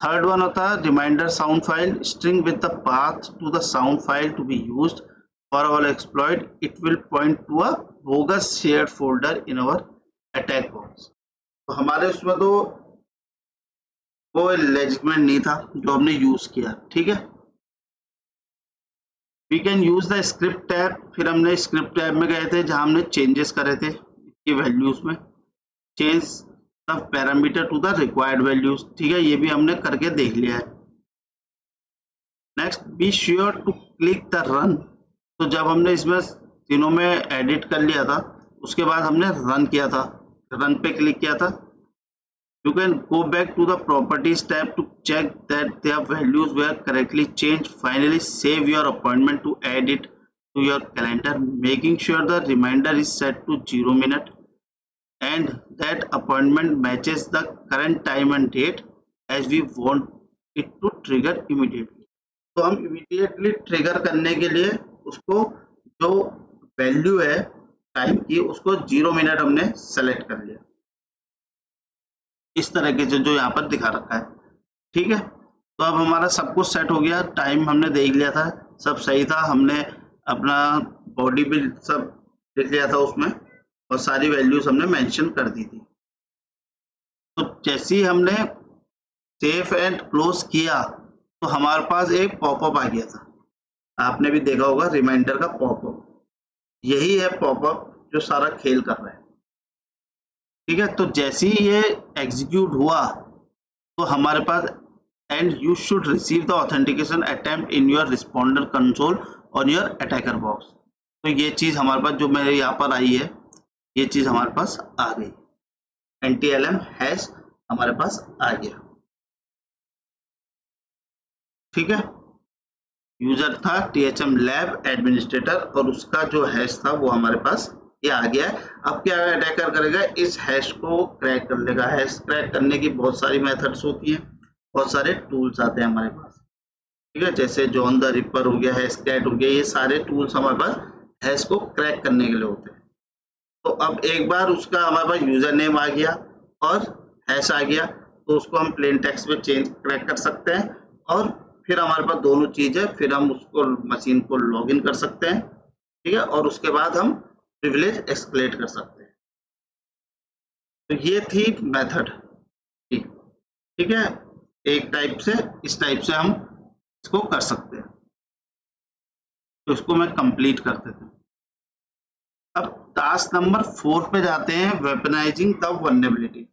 third one होता है reminder sound file string with the path to the sound file to be used for our exploit. It will point to a bogus shared folder in our attack box. तो हमारे उसमें तो वो legitimate नहीं था जो हमने यूज किया। ठीक है, we can use the script tab. फिर हमने स्क्रिप्ट टैब में गए थे जहां हमने चेंजेस करे थे इसकी वैल्यूज में, change the parameter to the required values. ठीक है, ये भी हमने करके देख लिया है। Next, be sure to click the run. तो जब हमने इसमें तीनों में एडिट कर लिया था उसके बाद हमने रन किया था, रन पे क्लिक किया था। You can go back to the properties tab to check that their values were correctly changed. Finally, save your appointment to add it to your calendar, making sure the reminder is set to 0 minute and that appointment matches the current time and date as we want it to trigger immediately. तो हम immediately trigger करने के लिए उसको जो value है time की उसको 0 मिनट हमने सेलेक्ट कर लिया इस तरह के जो यहाँ पर दिखा रखा है। ठीक है, तो अब हमारा सब कुछ सेट हो गया, टाइम हमने देख लिया था, सब सही था, हमने अपना बॉडी भी सब देख लिया था उसमें और सारी वैल्यूज हमने मेंशन कर दी थी। तो जैसे ही हमने सेव एंड क्लोज किया तो हमारे पास एक पॉपअप आ गया था, आपने भी देखा होगा रिमाइंडर का पॉपअप। यही है पॉपअप जो सारा खेल कर रहा है। ठीक है, तो जैसे ही ये एग्जीक्यूट हुआ तो हमारे पास and you should receive the authentication attempt in your responder console on your attacker box. तो ये चीज हमारे पास जो मेरे यहाँ पर आई है ये चीज हमारे पास आ गई, NTLM हैश हमारे पास आ गया। ठीक है, यूजर था THM लैब एडमिनिस्ट्रेटर और उसका जो हैश था वो हमारे पास ये आ गया है। अब क्या अटैकर करेगा, इस हैश को क्रैक कर लेगा। हैश क्रैक करने की बहुत सारी मेथड्स होती हैं, बहुत सारे टूल्स आते हैं हमारे पास। ठीक है, जैसे जॉन द रिपर हो गया, हैश कैट हो गया, ये सारे टूल्स हमारे पास हैश को क्रैक करने के लिए होते हैं। तो अब एक बार उसका हमारे पास यूजर नेम आ गया और हैश आ गया तो उसको हम प्लेन टेक्स्ट में चेंज क्रैक कर सकते हैं और फिर हमारे पास दोनों चीज है, फिर हम उसको मशीन को लॉग इन कर सकते हैं, ठीक है, और उसके बाद हम प्रिविलेज एस्केलेट कर सकते हैं। तो ये थी मेथड, ठीक है, एक टाइप से इस टाइप से हम इसको कर सकते हैं। तो इसको मैं कंप्लीट कर देता हूँ। अब टास्क नंबर 4 पे जाते हैं, वेपनाइजिंग द वल्नरेबिलिटी।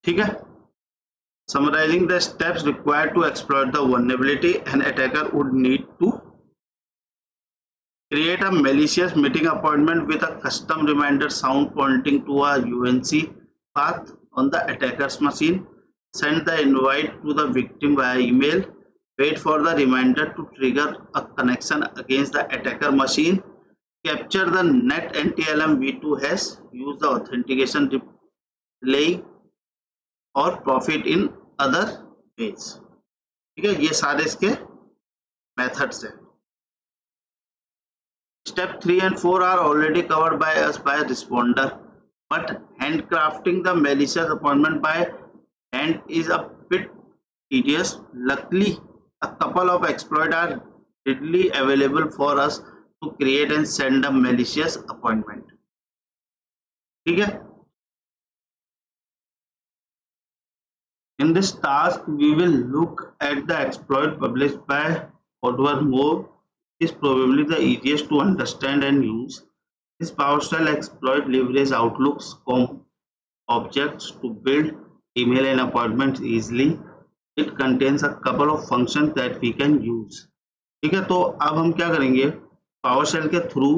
ठीक है, summarizing the steps required to exploit the vulnerability, an attacker would need to create a malicious meeting appointment with a custom reminder sound pointing to a UNC path on the attacker's machine, send the invite to the victim via email, wait for the reminder to trigger a connection against the attacker machine, capture the net NTLM v2 hash, use the authentication relay और profit in other ways. ठीक है, ये सारे इसके methods हैं। Step 3 and 4 are already covered by us by responder, but handcrafting the malicious appointment by hand is a bit tedious. Luckily, a couple of exploits are readily available for us to create and send a malicious appointment. ठीक है, in this task, we will look at the exploit published by Edward Moore. It is probably the easiest to understand and use. This PowerShell exploit leverages Outlook's objects to build email and appointments easily. It contains a couple of functions that we can use. ठीक है, तो अब हम क्या करेंगे, PowerShell के through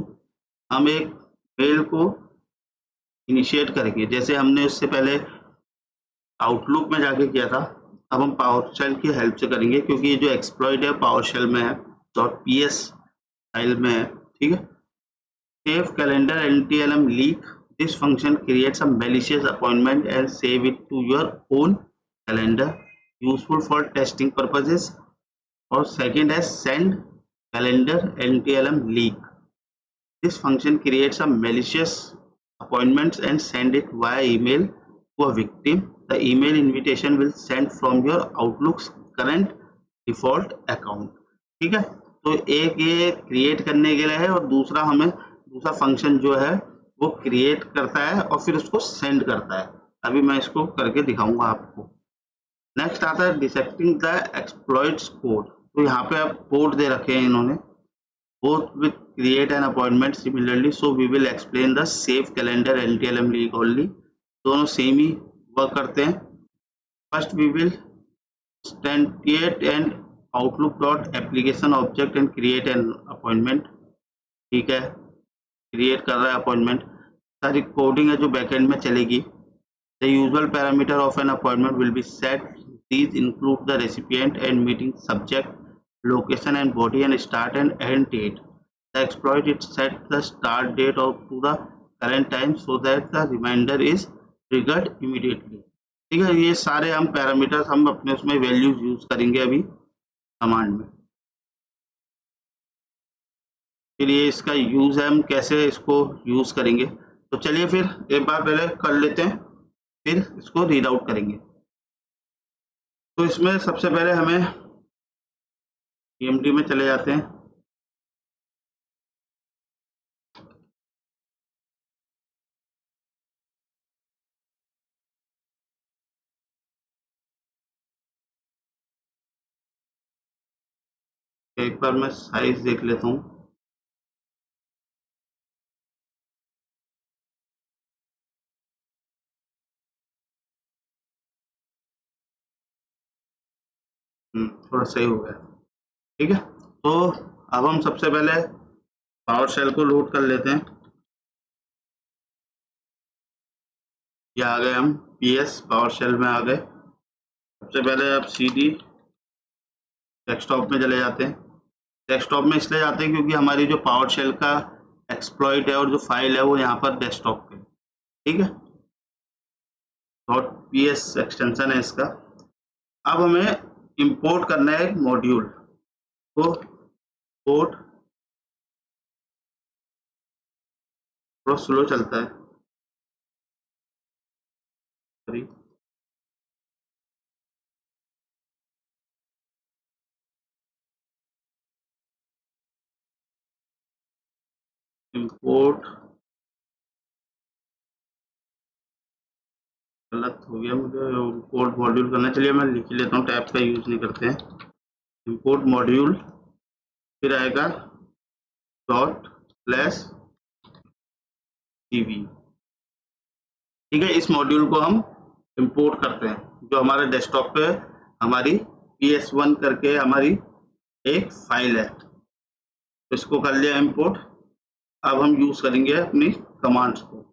हम एक मेल को इनिशिएट करेंगे, जैसे हमने उससे पहले आउटलुक में जाके किया था। अब हम पावरशेल की हेल्प से करेंगे, क्योंकि ये जो एक्सप्लॉइट है पावरशेल में है, .ps फाइल में है। ठीक है, save calendar NTLM leak, this function creates a malicious appointment and save it to your own calendar, useful for testing purposes. और सेकंड है send calendar NTLM leak, this function creates a malicious appointments and send it via email to a victim. The email invitation will send from your Outlook's current default account. ठीक है, तो एक ये create करने के लिए है और दूसरा हमें दूसरा फंक्शन जो है वो क्रिएट करता है और फिर उसको सेंड करता है। अभी मैं इसको करके दिखाऊंगा आपको। नेक्स्ट आता है डिसेक्टिंग द एक्सप्लॉइट्स कोड। तो यहाँ पे आप कोड दे रखे हैं इन्होंने, both with create an appointment similarly, so we will explain the save calendar NTLM leak only. दोनों सेम ही वर्क करते हैं। First we will instantiate and Outlook dot application object and create an appointment. ठीक है, create कर रहा है appointment, सारी कोडिंग है जो बैकएंड में चलेगी। The usual parameter of an appointment will be set, these include the recipient and meeting subject, location and body and start and end date. The exploit it set the start date of to the current time so that the reminder is triggered immediately. ठीक है, ये सारे हम parameters हम अपने उसमें values use करेंगे अभी कमांड में। फिर ये इसका यूज है, हम कैसे इसको यूज करेंगे। तो चलिए फिर एक बार पहले कर लेते हैं, फिर इसको रीड आउट करेंगे। तो इसमें सबसे पहले हमें EMD में चले जाते हैं। एक बार मैं साइज देख लेता हूँ। थोड़ा सही हो गया। ठीक है, तो अब हम सबसे पहले PowerShell को लोड कर लेते हैं। ये आ गए हम PS PowerShell में आ गए। सबसे पहले आप CD डेस्कटॉप में चले जाते हैं। डेस्कटॉप में इसलिए जाते हैं क्योंकि हमारी जो PowerShell का एक्सप्लॉइट है और जो फाइल है वो यहाँ पर डेस्कटॉप पे। ठीक है, .ps एक्सटेंशन है इसका। अब हमें इंपोर्ट करना है एक मॉड्यूल। तो पोर्ट थोड़ा स्लो चलता है, सॉरी। इंपोर्ट गलत हो गया मुझे, इंपोर्ट मॉड्यूल करना, चलिए मैं लिख ही लेता हूँ, टैब का यूज नहीं करते हैं। इंपोर्ट मॉड्यूल, फिर आएगा डॉट स्लैश जीबी। ठीक है, इस मॉड्यूल को हम इंपोर्ट करते हैं, जो हमारे डेस्कटॉप पे हमारी PS1 करके हमारी एक फाइल है, तो इसको कर लिया इंपोर्ट। अब हम यूज करेंगे अपनी कमांड्स को,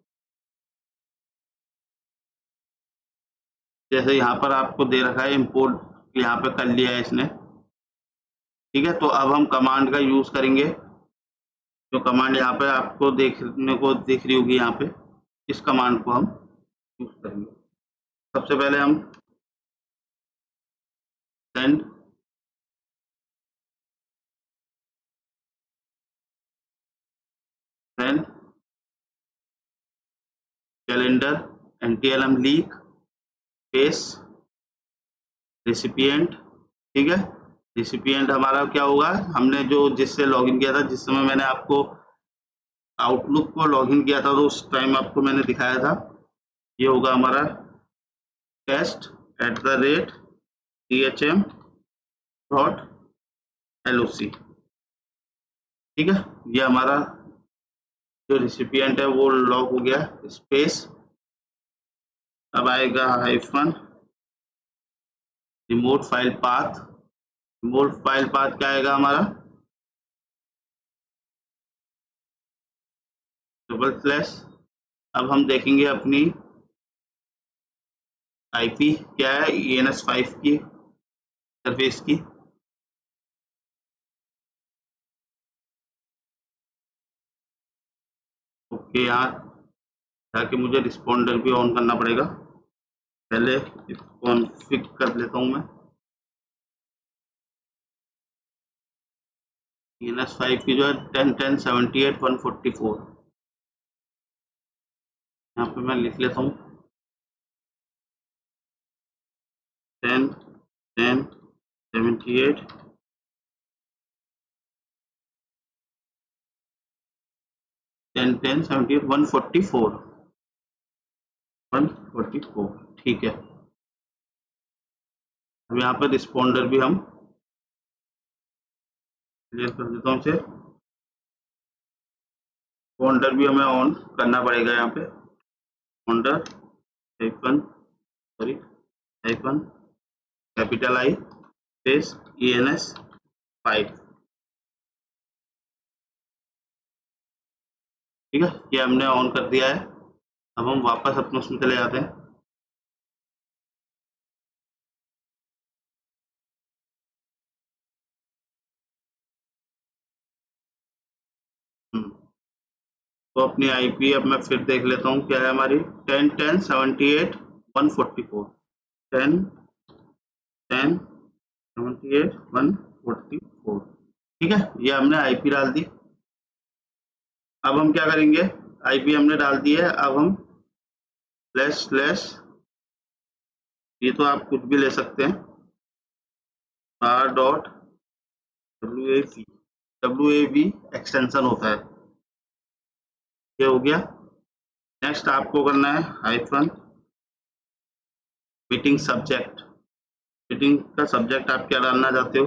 जैसे यहाँ पर आपको दे रखा है इंपोर्ट, यहाँ पे कर लिया है इसने। ठीक है, तो अब हम कमांड का यूज करेंगे, जो कमांड यहाँ पे आपको देखने को दिख रही होगी यहाँ पे, इस कमांड को हम यूज करेंगे। सबसे पहले हम send send calendar NTLM leak space recipient. ठीक है, रिसिपिएंट हमारा क्या होगा, हमने जो जिससे लॉगिन किया था, जिस समय मैंने आपको आउटलुक को लॉगिन किया था, तो उस टाइम आपको मैंने दिखाया था, ये होगा हमारा test@thm.loc। ठीक है, ये हमारा जो रिसिपिएंट है वो लॉग हो गया, स्पेस। अब आएगा hyphen remote file path. Remote file path क्या आएगा हमारा, डबल स्लैश। अब हम देखेंगे अपनी IP क्या है, ENS5 की इंटरफेस की। ओके, यहाँ जाके मुझे रिस्पॉन्डर भी ऑन करना पड़ेगा, पहले इसको कॉन्फ़िग कर लेता हूँ मैं। ENS5 की जो है 10.10.78.144, यहाँ पे मैं लिख लेता हूँ 10.10.78 10.10.78 144। ठीक है, अब यहाँ पर रिस्पॉन्डर भी हम क्लियर कर देता हूँ इसे। रिस्पॉन्डर भी हमें ऑन करना पड़ेगा, यहाँ पे responder hyphen sorry hyphen capital I space ENS5। ठीक है, ये हमने ऑन कर दिया है। अब हम वापस अपने उसमें चले जाते हैं। तो अपनी IP अब मैं फिर देख लेता हूँ, क्या है हमारी 10.10.78.144 10.10.78.144। ठीक है, ये हमने IP डाल दी। अब हम क्या करेंगे, IP हमने डाल दी है, अब हम स्लैश स्लैश, ये तो आप कुछ भी ले सकते हैं, WAV एक्सटेंशन होता है, ये हो गया। नेक्स्ट आपको करना है हाइफन मीटिंग सब्जेक्ट। मीटिंग का सब्जेक्ट आप क्या डालना चाहते हो,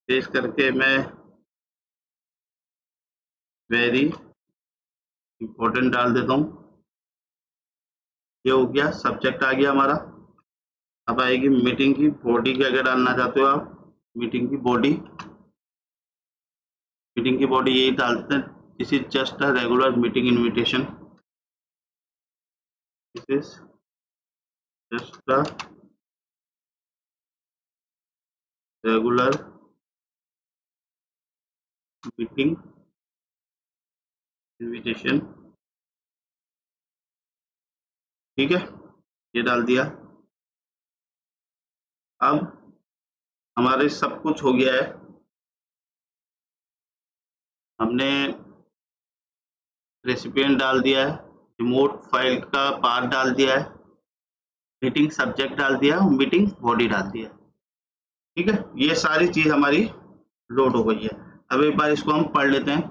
पेश करके मैं वेरी इंपॉर्टेंट डाल देता हूँ। ये हो गया, सब्जेक्ट आ गया हमारा। अब आएगी मीटिंग की बॉडी, क्या क्या डालना चाहते हो आप, मीटिंग की बॉडी। मीटिंग की बॉडी यही डालते हैं, this is just a regular meeting invitation, this is just a regular meeting invitation. ठीक है, ये डाल दिया। अब हमारे सब कुछ हो गया है। हमने रेसिपिएंट डाल दिया है, रिमोट फाइल का पाथ डाल दिया है, मीटिंग सब्जेक्ट डाल दिया है, मीटिंग बॉडी डाल दिया है। ठीक है, ये सारी चीज हमारी लोड हो गई है। अब एक बार इसको हम पढ़ लेते हैं।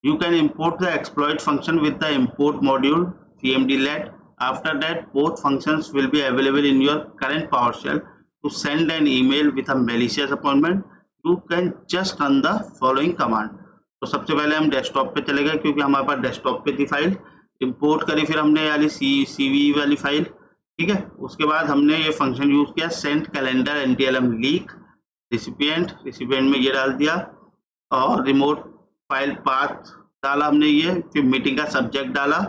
You can import the exploit function with the import module cmd-let. After that, both functions will be available in your current PowerShell. To send an email with a malicious appointment, you can just run the following command. तो सबसे पहले हम desktop पे चले गए क्योंकि हमारे पास desktop पे थी फाइल, इम्पोर्ट करी फिर हमने वाली CV वाली फाइल। ठीक है, उसके बाद हमने ये फंक्शन यूज किया send calendar NTLM leak recipient में ये डाल दिया, और रिमोट फाइल पाथ डाला हमने ये, फिर मीटिंग का सब्जेक्ट डाला।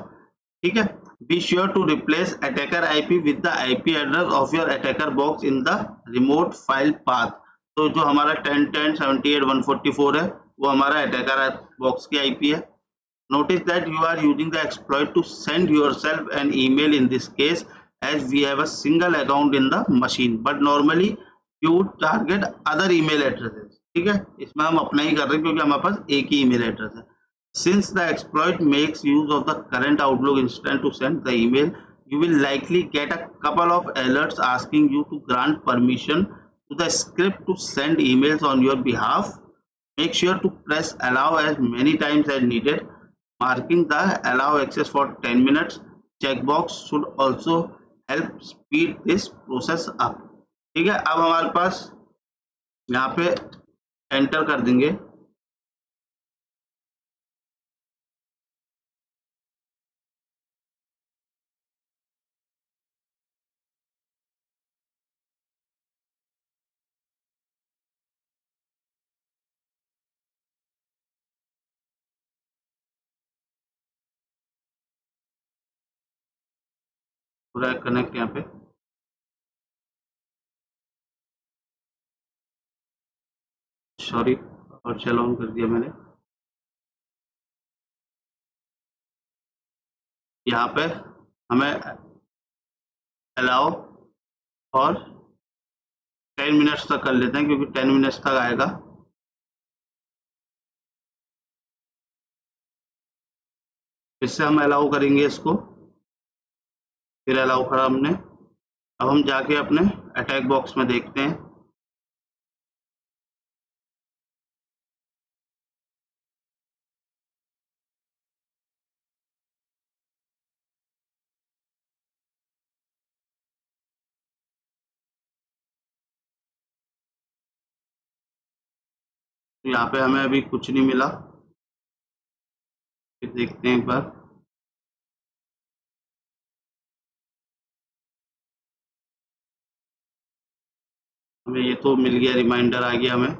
ठीक है, be sure to replace attacker IP with the IP address of your attacker box in the remote file path. तो जो हमारा 10.10.78.144 है वो हमारा अटैकर बॉक्स की IP है। Notice that you are using the exploit to send yourself an email in this case, as we have a single account in the machine, but normally you would target other email addresses. ठीक है, इसमें हम अपना ही कर रहे हैं क्योंकि हमारे पास एक ही email address है। Since the exploit makes use of the current Outlook instance to send the email, you will likely get a couple of alerts asking you to grant permission to the script to send emails on your behalf. Make sure to press allow as many times as needed. Marking the allow access for 10 minutes checkbox should also help speed this process up. ठीक है, अब हमारे पास यहाँ पे enter कर देंगे। पूरा connect यहाँ पे, सॉरी, और चलो ऑन कर दिया मैंने। यहाँ पे हमें अलाउ और 10 मिनट्स तक कर लेते हैं क्योंकि 10 मिनट्स तक आएगा। इससे हम अलाउ करेंगे इसको, फिर अलाउ करा हमने। अब हम जाके अपने अटैक बॉक्स में देखते हैं। तो यहाँ पे हमें अभी कुछ नहीं मिला, फिर देखते हैं एक बार। हमें ये तो मिल गया, रिमाइंडर आ गया हमें।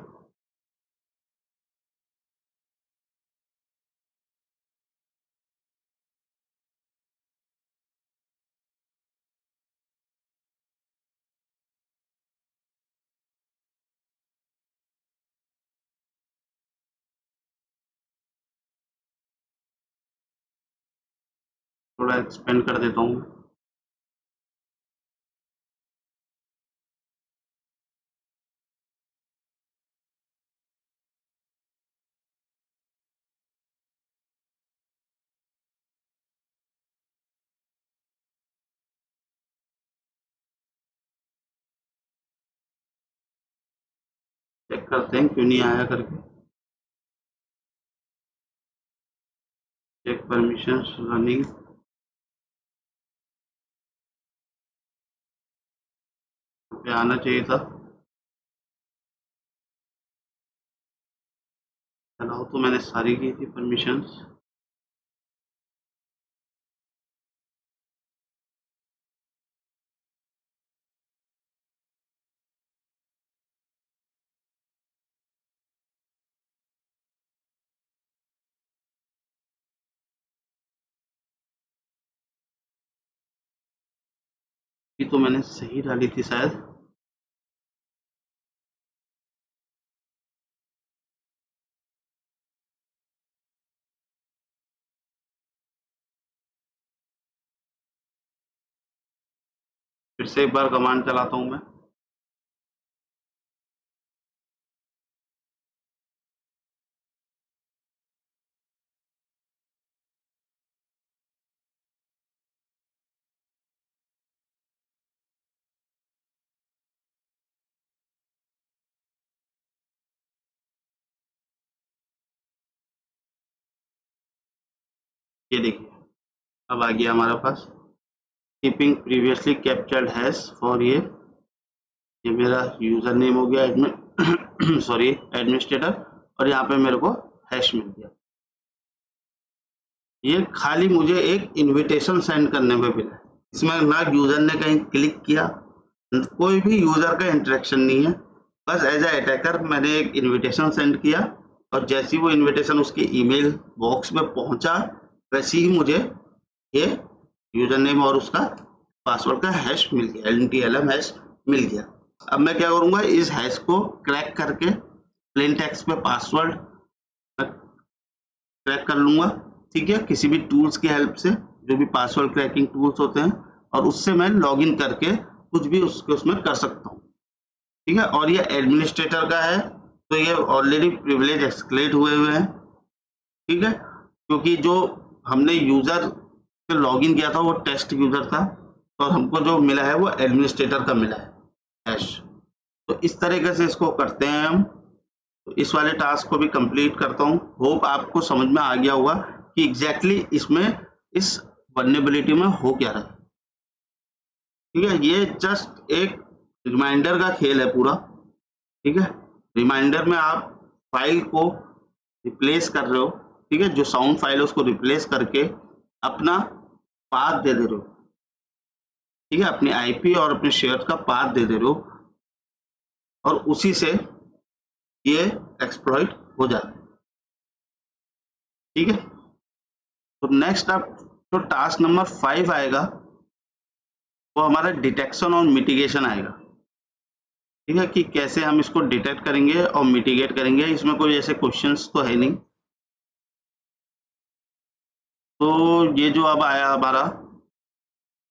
थोड़ा एक्सपेंड कर देता हूँ। चेक करते हैं क्यों नहीं आया करके। चेक परमिशंस रनिंग, पे आना चाहिए था। अलाउ तो मैंने सारी की थी परमिशंस। ये तो मैंने सही डाली थी शायद। फिर से एक बार कमांड चलाता हूँ मैं। ये देखिए अब आ गया हमारे पास keeping previously captured hash for ये मेरा यूजर नेम हो गया एडमिन सॉरी एडमिनिस्ट्रेटर, और यहाँ पे मेरे को हैश मिल गया। ये खाली मुझे एक इनविटेशन सेंड करने में मिला, इसमें ना यूजर ने कहीं क्लिक किया, कोई भी यूजर का इंटरेक्शन नहीं है, बस एज ए अटैकर मैंने एक इनविटेशन सेंड किया और जैसे ही वो इनविटेशन उसके ईमेल बॉक्स में पहुंचा वैसे ही मुझे ये यूजर नेम और उसका पासवर्ड का हैश मिल गया, LNTLM हैश मिल गया। अब मैं क्या करूंगा, इस हैश को क्रैक करके प्लेन टेक्स्ट पे पासवर्ड क्रैक कर लूंगा, ठीक है, किसी भी टूल्स की हेल्प से, जो भी पासवर्ड क्रैकिंग टूल्स होते हैं, और उससे मैं लॉगिन करके कुछ भी उसमें कर सकता हूँ, ठीक है। और ये एडमिनिस्ट्रेटर का है तो ये ऑलरेडी प्रिविलेज एक्सक्लेट हुए हैं, ठीक है, क्योंकि जो हमने यूजर से लॉगिन किया था वो टेस्ट यूजर था और हमको जो मिला है वो एडमिनिस्ट्रेटर का मिला है हैश। तो इस तरीके से इसको करते हैं हम। तो इस वाले टास्क को भी कंप्लीट करता हूँ। होप आपको समझ में आ गया होगा कि एग्जैक्टली इसमें इस वल्नरेबिलिटी में हो क्या रहा है, ठीक है। ये जस्ट एक रिमाइंडर का खेल है पूरा, ठीक है। रिमाइंडर में आप फाइल को रिप्लेस कर रहे हो, ठीक है, जो साउंड फाइल है उसको रिप्लेस करके अपना पाथ दे रहे हो, ठीक है, अपनी आईपी और अपने शेयर का पाथ दे रहे हो और उसी से ये एक्सप्लॉइट हो जाता है, ठीक है। तो नेक्स्ट आप जो टास्क नंबर 5 आएगा वो हमारा डिटेक्शन और मिटिगेशन आएगा, ठीक है, कि कैसे हम इसको डिटेक्ट करेंगे और मिटिगेट करेंगे। इसमें कोई ऐसे क्वेश्चंस तो है नहीं। तो ये जो अब आया हमारा,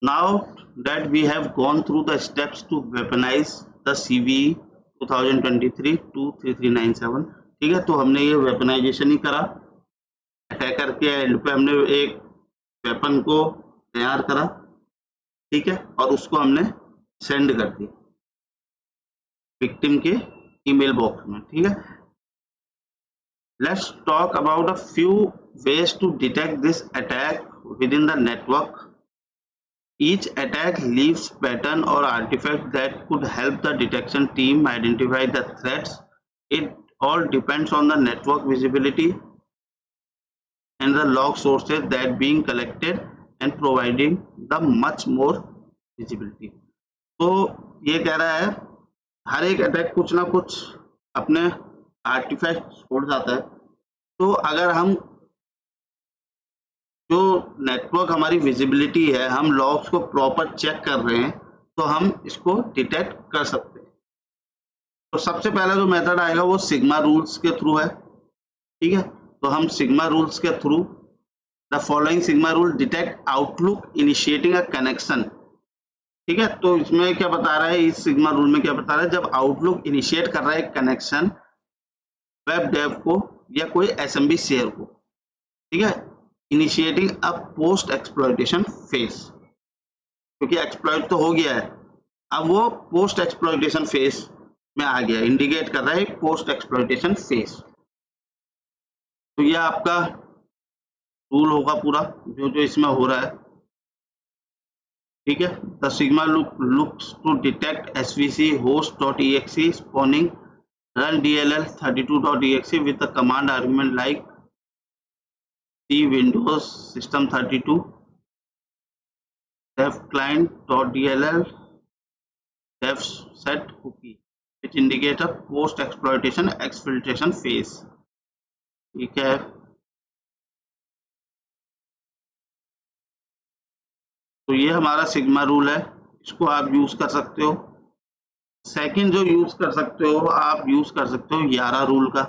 now that we have gone through the steps to weaponize the CVE 2023-23397, ठीक है। तो हमने ये वेपनाइजेशन ही करा, अटैकर के एंड पे हमने एक वेपन को तैयार करा, ठीक है, और उसको हमने सेंड कर दिया विक्टिम के ईमेल बॉक्स में, ठीक है। Let's talk about a few ways to detect this attack within the network. Each attack leaves pattern or artifact that could help the detection team identify the threats. It all depends on the network visibility and the log sources that being collected and providing the much more visibility. तो ये कह रहा है हर एक attack कुछ ना कुछ अपने आर्टिफैक्ट छोड़ जाता है। तो अगर हम जो नेटवर्क हमारी विजिबिलिटी है, हम लॉग्स को प्रॉपर चेक कर रहे हैं तो हम इसको डिटेक्ट कर सकते हैं। तो सबसे पहला जो मेथड आएगा वो सिग्मा रूल्स के थ्रू है, ठीक है। तो हम सिग्मा रूल्स के through the following sigma rule detect outlook initiating a connection, ठीक है। तो इसमें क्या बता रहा है, इस सिग्मा रूल में क्या बता रहा है, जब आउटलुक इनिशिएट कर रहा है कनेक्शन वेब डेव को या कोई SMB शेयर को, ठीक है, इनिशिएटिंग अ पोस्ट एक्सप्लॉइटेशन फेज, क्योंकि एक्सप्लॉइट तो हो गया है, अब वो पोस्ट एक्सप्लॉइटेशन फेज में आ गया, इंडिकेट कर रहा है पोस्ट एक्सप्लॉइटेशन फेज। तो ये आपका रूल होगा पूरा जो जो इसमें हो रहा है, ठीक है। The sigma looks to detect SVC host.exe spawning run DLL32.exe with the command argument like Windows System 32 dev client.dll dev set cookie which indicate a post exploitation exfiltration phase, ठीक है। तो ये हमारा सिग्मा रूल है, इसको आप use कर सकते हो। सेकंड जो यूज कर सकते हो, आप यूज कर सकते हो यारा रूल का,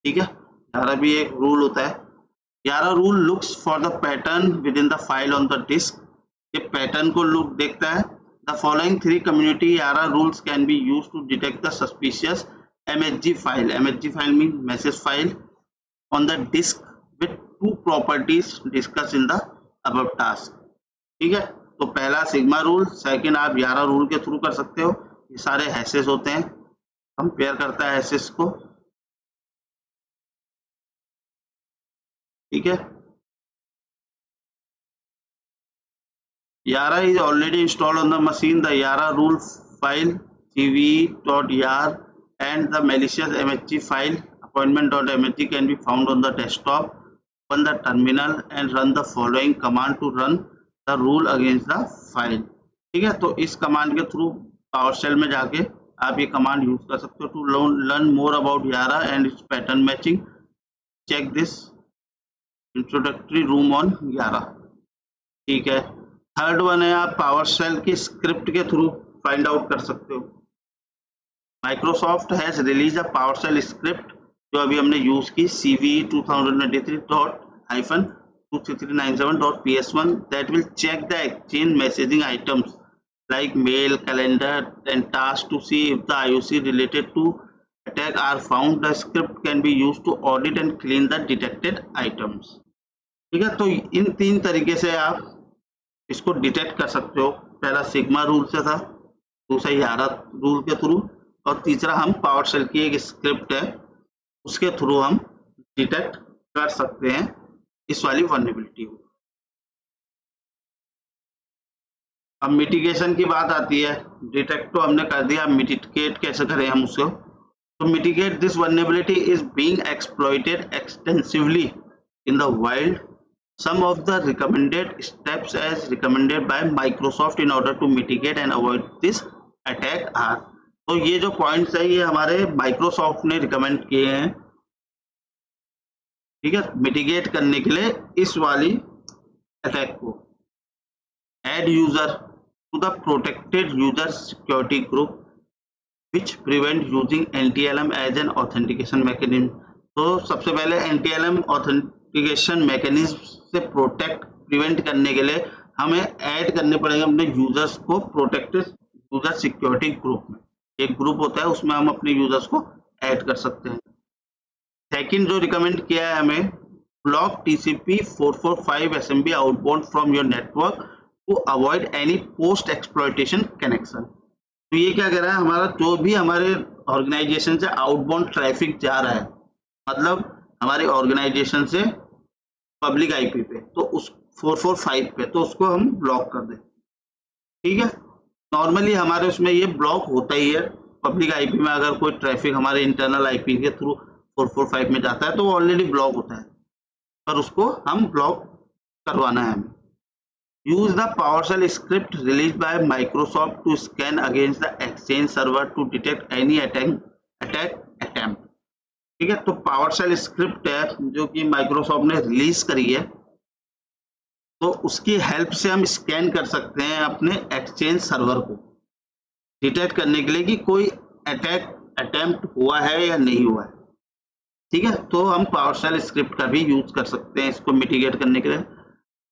ठीक है। यारा भी एक रूल होता है। YARA rule looks for the pattern within the file on the disk, ये पैटर्न को लुक देखता है। The following 3 community YARA rules can be use to detect the suspicious MHG file, MHG file mean message file on the disk with 2 properties discuss in the above task, ठीक है। तो पहला sigma rule, second आप यारा rule के through कर सकते हो। ये सारे हैशेस होते हैं, कंपेयर करता है हैशेस को, ठीक है। Yara is already installed on the machine. The Yara rule file cve.yar and the malicious mhg file appointment.mhg can be found on the desktop. Open the terminal and run the following command to run the rule against the file. ठीक है, तो इस command के through power shell में जाके आप ये command use कर सकते हो. To learn more about YARA and its pattern matching, check this introductory room on YARA. ठीक है. थर्ड वन है, आप पावर शेल की स्क्रिप्ट के थ्रू फाइंड आउट कर सकते हो. Microsoft has release a PowerShell script जो अभी हमने यूज की CVE 2023.-23397.ps1 that will check the exchange messaging items like mail, calendar and tasks to see if the IOC related to attack are found. The script can be used to audit and clean the detected items. ठीक है, तो इन तीन तरीके से आप इसको detect कर सकते हो. पहला सिग्मा रूल से था, दूसरा यारा रूल के थ्रू, और तीसरा हम पावर शेल की एक स्क्रिप्ट है उसके थ्रू हम डिटेक्ट कर सकते हैं इस वाली वल्नरेबिलिटी को. अब मिटिगेशन की बात आती है. डिटेक्ट तो हमने कर दिया, मिटिगेट कैसे करें हम उसको. तो mitigate this vulnerability is being exploited extensively in the wild. Some of the recommended steps as recommended by Microsoft in order to mitigate and avoid this attack are. तो ये जो पॉइंट्स है ये हमारे माइक्रोसॉफ्ट ने रिकमेंड किए हैं, ठीक है, मिटिगेट करने के लिए इस वाली अटैक को. Add user to the protected user security group which prevent using NTLM as an authentication mechanism. तो सबसे पहले NTLM ऑथेंटिकेशन मैकेनिज्म से प्रिवेंट करने के लिए हमें ऐड करने पड़ेंगे अपने यूजर्स को प्रोटेक्टेड यूजर सिक्योरिटी ग्रुप में. एक ग्रुप होता है उसमें हम अपने यूजर्स को ऐड कर सकते हैं. सेकंड जो रिकमेंड किया है हमें, block TCP 445 SMB outbound from your network to avoid any post exploitation connection. तो ये क्या कह रहा है, हमारा जो भी हमारे ऑर्गेनाइजेशन से आउटबाउंड ट्रैफिक जा रहा है, मतलब हमारे ऑर्गेनाइजेशन से पब्लिक IP पे, तो उस 445 पे, तो उसको हम ब्लॉक कर दें. ठीक है, नॉर्मली हमारे उसमें ये ब्लॉक होता ही है. पब्लिक IP में अगर कोई ट्रैफिक हमारे इंटरनल IP के थ्रू 445 में जाता है तो वो ऑलरेडी ब्लॉक होता है, पर उसको हम ब्लॉक करवाना है हमें. Use the PowerShell script release by Microsoft to scan against the Exchange server to detect any attack attempt. ठीक है, तो PowerShell स्क्रिप्ट है जो कि माइक्रोसॉफ्ट ने रिलीज करी है, तो उसकी हेल्प से हम स्कैन कर सकते हैं अपने एक्सचेंज सर्वर को डिटेक्ट करने के लिए कि कोई अटैक अटेम्प्ट हुआ है या नहीं हुआ है. ठीक है, तो हम PowerShell स्क्रिप्ट का भी यूज कर सकते हैं इसको मिटिगेट करने के लिए,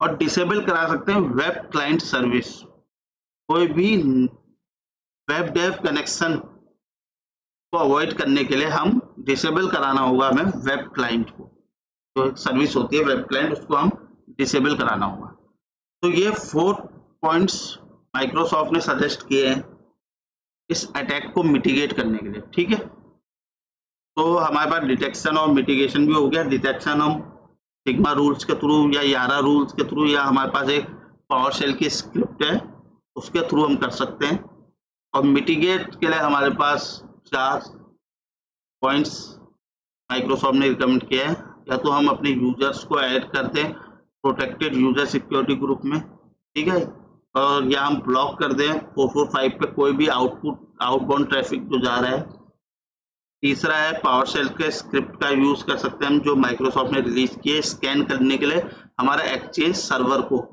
और डिसेबल करा सकते हैं वेब क्लाइंट सर्विस. कोई भी वेब डेव कनेक्शन को अवॉइड करने के लिए हम डिसेबल कराना होगा हमें वेब क्लाइंट को. तो एक सर्विस होती है वेब क्लाइंट, उसको हम डिसेबल कराना होगा. तो ये 4 पॉइंट्स माइक्रोसॉफ्ट ने सजेस्ट किए हैं इस अटैक को मिटिगेट करने के लिए. ठीक है, तो हमारे पास डिटेक्शन और मिटिगेशन भी हो गया. डिटेक्शन हम सिग्मा रूल्स के थ्रू या यारा रूल्स के थ्रू, या हमारे पास एक पावर शेल की स्क्रिप्ट है उसके थ्रू हम कर सकते हैं. और मिटिगेट के लिए हमारे पास 4 पॉइंट्स माइक्रोसॉफ्ट ने रिकमेंड किया है. या तो हम अपने यूजर्स को ऐड करते हैं प्रोटेक्टेड यूजर सिक्योरिटी ग्रुप में, ठीक है, और या हम ब्लॉक कर दें 445 पे कोई भी आउटबाउंड ट्रैफिक जो जा रहा है. तीसरा है PowerShell के स्क्रिप्ट का यूज कर सकते हैं हम जो माइक्रोसॉफ्ट ने रिलीज किए स्कैन करने के लिए हमारा एक्सचेंज सर्वर को,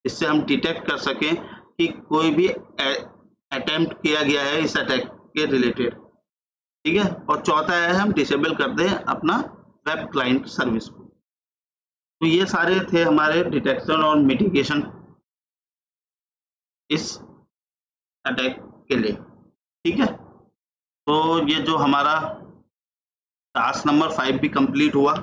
इससे हम डिटेक्ट कर सकें कि कोई भी अटेम्प्ट किया गया है इस अटैक के रिलेटेड. ठीक है, और चौथा है हम डिसेबल कर दें अपना वेब क्लाइंट सर्विस को. तो ये सारे थे हमारे डिटेक्शन और मिटिगेशन इस अटैक के लिए. ठीक है, तो ये जो हमारा टास्क नंबर 5 भी कंप्लीट हुआ.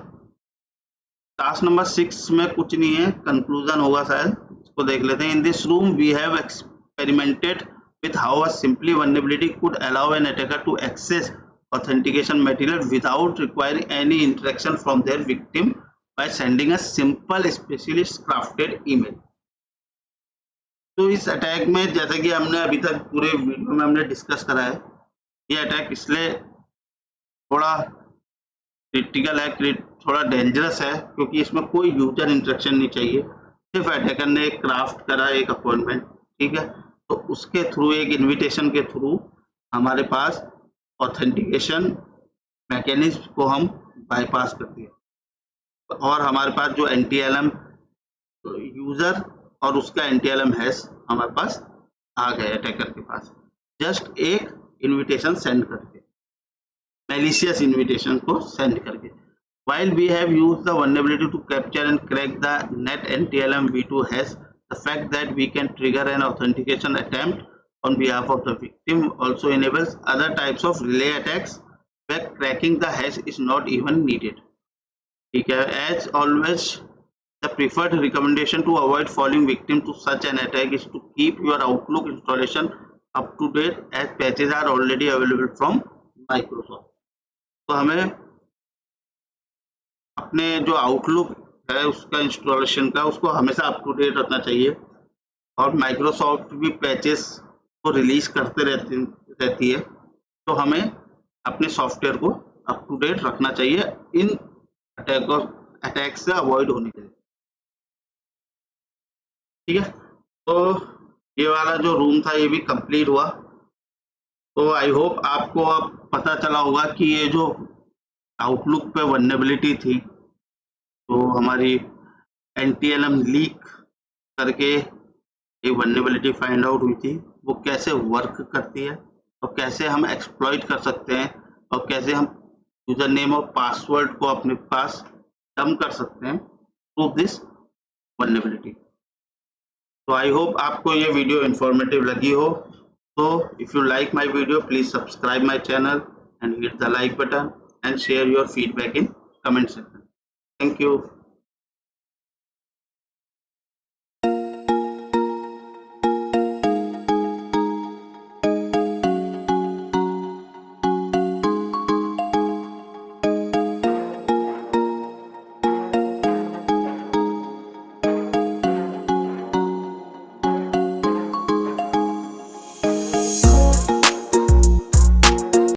टास्क नंबर 6 में कुछ नहीं है, कंक्लूजन होगा शायद, इसको देख लेते हैं. In this room we have experimented with how a simply vulnerability could allow an attacker to access authentication material without requiring any interaction from their victim by sending a simple specially crafted email. तो इस attack में जैसे कि हमने अभी तक पूरे video में हमने डिस्कस करा है, ये अटैक इसलिए थोड़ा क्रिटिकल है, थोड़ा डेंजरस है, क्योंकि इसमें कोई यूजर इंटरेक्शन नहीं चाहिए। सिर्फ अटैकर ने एक क्राफ्ट करा एक अपॉइंटमेंट, ठीक है, तो उसके थ्रू एक इनविटेशन के थ्रू हमारे पास ऑथेंटिकेशन मैकेनिज्म को हम बाईपास कर दिया और हमारे पास जो NTLM यूजर और उसका NTLM हैश हमारे पास आ गए अटैकर के पास, जस्ट एक इनविटेशन सेंड करके, malicious invitation को सेंड करके। While we have used the vulnerability to capture and crack the net NTLM v2 hash, the fact that we can trigger an authentication attempt on behalf of the victim also enables other types of relay attacks where cracking the hash is not even needed. ठीक है, as always, the preferred recommendation to avoid falling victim to such an attack is to keep your Outlook installation up to date as patches are already available from Microsoft. तो हमें अपने जो outlook है उसका installation का उसको हमेशा up to date रखना चाहिए और माइक्रोसॉफ्ट भी पैचेस को रिलीज करते रहती है, तो हमें अपने सॉफ्टवेयर को अप टू डेट रखना चाहिए इन अटैक से अवॉइड होने के लिए। ठीक है, तो ये वाला जो रूम था ये भी कंप्लीट हुआ। तो आई होप आपको अब पता चला होगा कि ये जो आउटलुक पे वल्नरेबिलिटी थी, तो हमारी NTLM लीक करके ये वल्नरेबिलिटी फाइंड आउट हुई थी, वो कैसे वर्क करती है और कैसे हम एक्सप्लॉइट कर सकते हैं और कैसे हम यूजर नेम और पासवर्ड को अपने पास कम कर सकते हैं थ्रू दिस वल्नरेबिलिटी। तो आई होप आपको ये वीडियो इंफॉर्मेटिव लगी हो। So if you like my video, please subscribe my channel and hit the like button and share your feedback in comment section. Thank you.